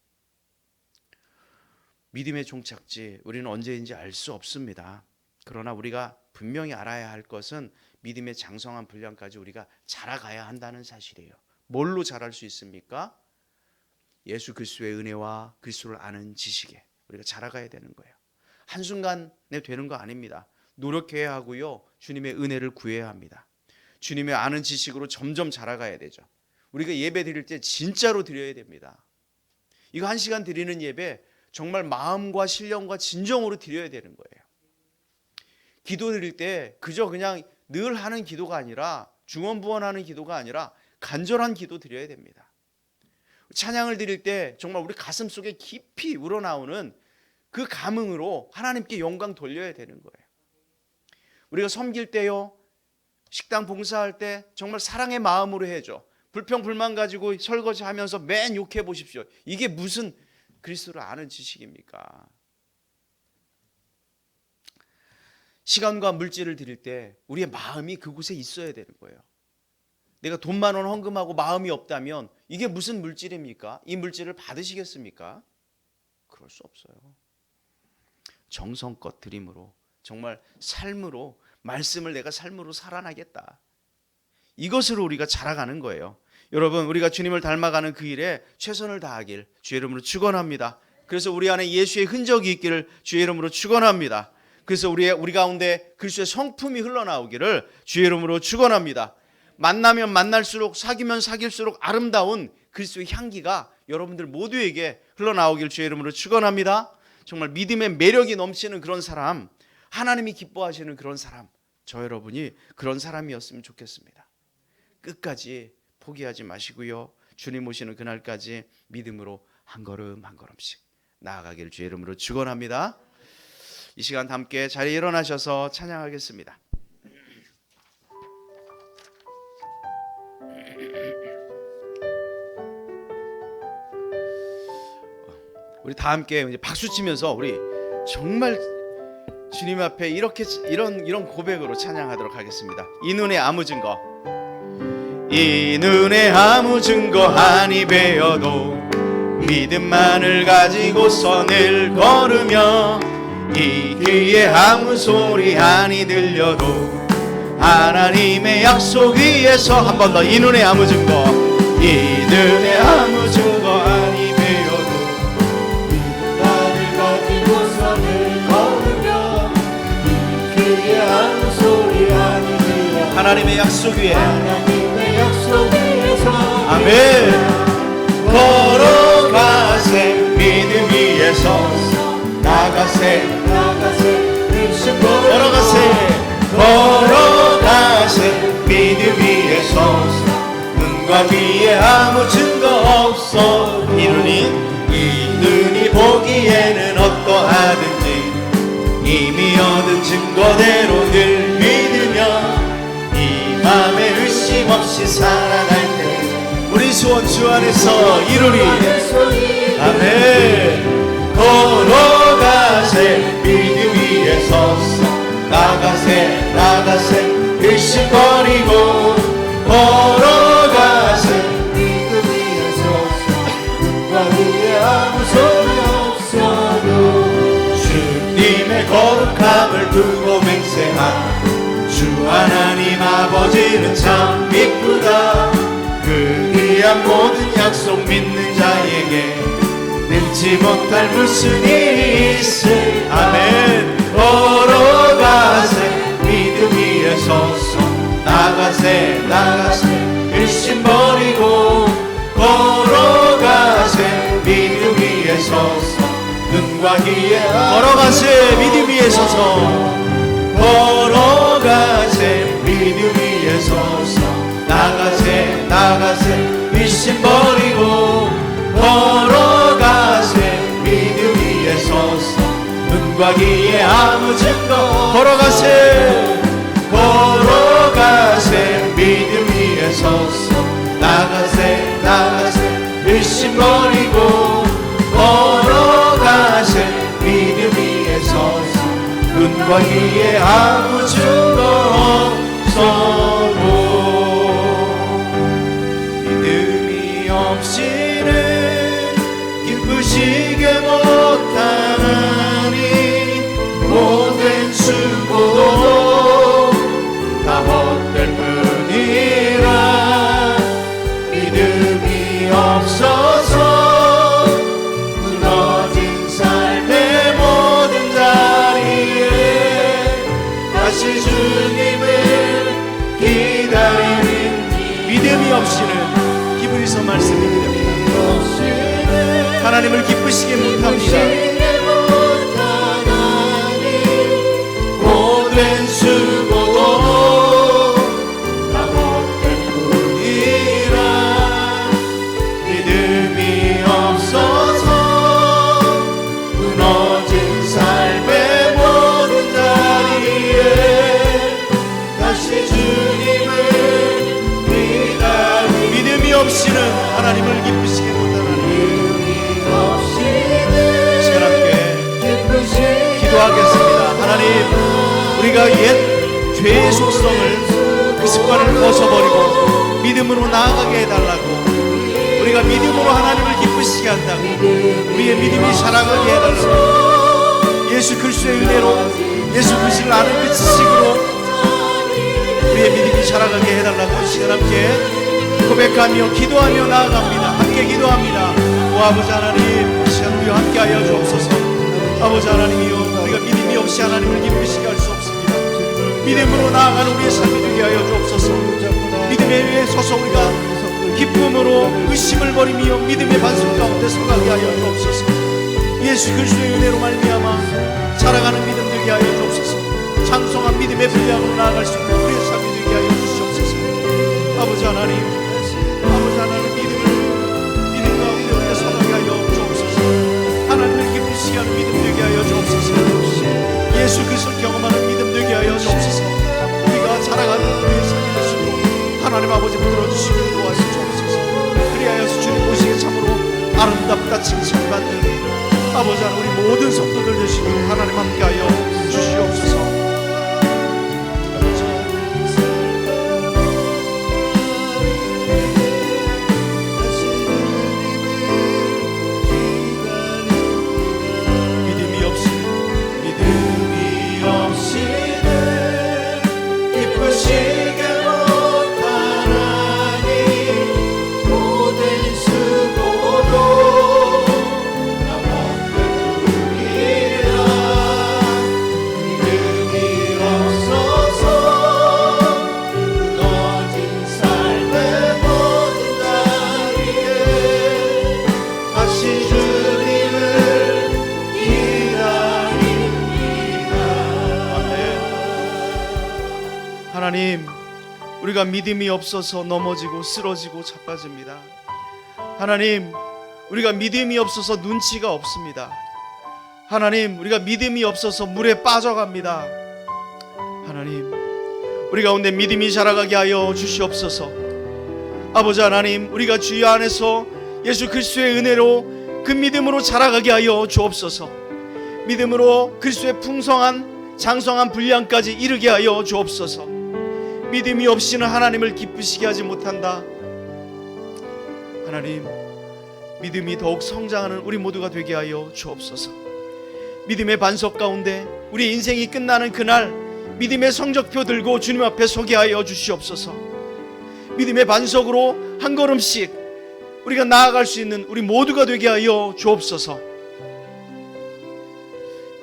믿음의 종착지, 우리는 언제인지 알 수 없습니다. 그러나 우리가 분명히 알아야 할 것은 믿음의 장성한 분량까지 우리가 자라가야 한다는 사실이에요. 뭘로 자랄 수 있습니까? 예수 그리스도의 은혜와 그리스도를 아는 지식에 우리가 자라가야 되는 거예요. 한순간에 되는 거 아닙니다. 노력해야 하고요, 주님의 은혜를 구해야 합니다. 주님의 아는 지식으로 점점 자라가야 되죠. 우리가 예배 드릴 때 진짜로 드려야 됩니다. 이거 1시간 드리는 예배 정말 마음과 신령과 진정으로 드려야 되는 거예요. 기도 드릴 때 그저 그냥 늘 하는 기도가 아니라, 중언부언하는 기도가 아니라 간절한 기도 드려야 됩니다. 찬양을 드릴 때 정말 우리 가슴 속에 깊이 우러나오는 그 감흥으로 하나님께 영광 돌려야 되는 거예요. 우리가 섬길 때요, 식당 봉사할 때 정말 사랑의 마음으로 해줘. 불평 불만 가지고 설거지하면서 맨 욕해 보십시오. 이게 무슨 그리스도를 아는 지식입니까? 시간과 물질을 드릴 때 우리의 마음이 그곳에 있어야 되는 거예요. 내가 돈 10,000원 헌금하고 마음이 없다면 이게 무슨 물질입니까? 이 물질을 받으시겠습니까? 그럴 수 없어요. 정성껏 드림으로, 정말 삶으로, 말씀을 내가 삶으로 살아나겠다. 이것으로 우리가 자라가는 거예요. 여러분, 우리가 주님을 닮아가는 그 일에 최선을 다하길 주의 이름으로 축원합니다. 그래서 우리 안에 예수의 흔적이 있기를 주의 이름으로 축원합니다. 그래서 우리 가운데 그리스도의 성품이 흘러나오기를 주의 이름으로 축원합니다. 만나면 만날수록, 사귀면 사귈수록 아름다운 그리스도의 향기가 여러분들 모두에게 흘러나오길 주의 이름으로 축원합니다. 정말 믿음의 매력이 넘치는 그런 사람, 하나님이 기뻐하시는 그런 사람, 저 여러분이 그런 사람이었으면 좋겠습니다. 끝까지 포기하지 마시고요, 주님 오시는 그날까지 믿음으로 한 걸음 한 걸음씩 나아가길 주의 이름으로 축원합니다. 이 시간 함께 자리에 일어나셔서 찬양하겠습니다. 우리 다 함께 이제 박수 치면서 우리 정말 주님 앞에 이런 고백으로 찬양하도록 하겠습니다. 이 눈에 아무 증거, 이 눈에 아무 증거 아니 배어도 믿음만을 가지고서 늘 걸으며, 이 귀에 아무 소리 아니 들려도 하나님의 약속 위에서 한 번 더, 이 눈에 아무 증거, 이 눈에 아무 증거 아니 배어도 믿음만을 가지고서 늘 걸으며, 이 귀에 아무 소리 아니 들려 하나님의 약속 위에, 하나님의 약속 위에서 아멘. 걸어가세 믿음 위에 서서, 나가세 걸어가세 믿음 위에 서서, 눈과 귀에 아무 증거 없어. 이 눈이 보기에는 어떠하든지 이미 얻은 증거대로 늘 믿으며, 이 맘에 의심 없이 살아갈 때 우리 소원 주 안에서 이루리. 아멘. 걸어가세 믿음 위에 서서, 나가세 의심 버리고, 걸어가세 믿음 위에 서서, 눈과 귀에 아무 소리 없어도 주님의 거룩함을 두고 맹세한 주 하나님 아버지는 참 이쁘다. 그 귀한 모든 약속 믿는 자에게 능치 못할 무슨 일이 있을. 아멘. 걸어가세 믿음 위에 서서, 나가세 일심 버리고, 걸어가세 믿음 위에 서서, 눈과 귀에 걸어가세 믿음 위에 서서, 걸어가세 믿음 위에 서서, 나가세 일심 버리고, 걸어가세 믿음 위에 서서 눈과 귀에 아무 증거 걸어가세 믿음 위에 서서 나가세 의심 버리고 걸어가세 믿음 위에 서서 눈과 귀에 아무 증거 없어도 믿음이 없이는 기쁘시게 못하나니 모든 수고도 다 헛될 뿐이라 믿음이 없어서 무너진 삶의 모든 자리에 다시 주님을 기다리는 믿음이 없이는 기브리서 말씀이 됩니다. 하나님을 기쁘시게 못합니다. 모든 수고도 다 헛될 뿐이라 믿음이 없어서 무너진 삶의 모든 자리에 다시 주님을 기다리는 믿음이 없이는 하나님을 기쁘시게 못하나니 시간 함께 기도하겠습니다. 하나님, 우리가 옛 죄의 속성을 그 습관을 벗어버리고 믿음으로 나아가게 해달라고, 우리가 믿음으로 하나님을 기쁘시게 한다고, 우리의 믿음이 자라가게 해달라고, 예수 그리스도의 은혜로 예수 그리스도를 아는 그 지식으로 우리의 믿음이 자라가게 해달라고 시간 함께 고백하며 기도하며 나아갑니다. 함께 기도합니다. 오 아버지 하나님, 이 시간 우리와 함께하여 주옵소서. 아버지 하나님이여, 우리가 믿음이 없이 하나님을 기쁘시게 할 수 없습니다. 믿음으로 나아가는 우리의 삶이 되게 하여 주옵소서. 믿음에 위에 서서 우리가 기쁨으로 의심을 버리며 믿음의 반석 가운데 서가게 하여 주옵소서. 예수 그리스도의 은혜로 말미암아 자라가는 믿음 되게 하여 주옵소서. 장성한 믿음의 분량으로 나아갈 수 있는 우리의 삶이 되게 하여 주시옵소서. 아버지 하나님, 믿음 가운데 우리가 서가게 하여 주옵소서. 하나님을 기쁘시게 하는 믿음 되게 하여 주옵소서. 예수 그리스도를 경험하는 믿음 되게 하여 주옵소서. 우리가 자라가는 우리의 삶이 되시고 하나님 아버지 붙들어주시고 도와주시옵소서. 그리하여서 주님 보시기에 참으로 아름답다 칭찬을 받는 아버지 하나님, 우리 모든 성도들 되시고 하나님 함께하여 주시옵소서. 하나님, 우리가 믿음이 없어서 넘어지고 쓰러지고 자빠집니다. 하나님, 우리가 믿음이 없어서 눈치가 없습니다. 하나님, 우리가 믿음이 없어서 물에 빠져갑니다. 하나님, 우리 가운데 믿음이 자라가게 하여 주시옵소서. 아버지 하나님, 우리가 주여 안에서 예수 그리스도의 은혜로 그 믿음으로 자라가게 하여 주옵소서. 믿음으로 그리스도의 풍성한 장성한 분량까지 이르게 하여 주옵소서. 믿음이 없이는 하나님을 기쁘시게 하지 못한다. 하나님, 믿음이 더욱 성장하는 우리 모두가 되게 하여 주옵소서. 믿음의 반석 가운데 우리 인생이 끝나는 그날 믿음의 성적표 들고 주님 앞에 서게 하여 주시옵소서. 믿음의 반석으로 한 걸음씩 우리가 나아갈 수 있는 우리 모두가 되게 하여 주옵소서.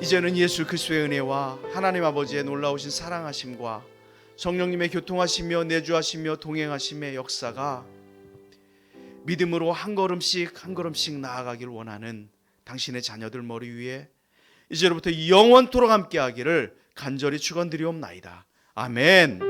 이제는 예수 그리스도의 은혜와 하나님 아버지의 놀라우신 사랑하심과 성령님의 교통하시며 내주하시며 동행하심의 역사가 믿음으로 한 걸음씩 한 걸음씩 나아가길 원하는 당신의 자녀들 머리 위에 이제로부터 영원토록 함께하기를 간절히 축원드리옵나이다. 아멘.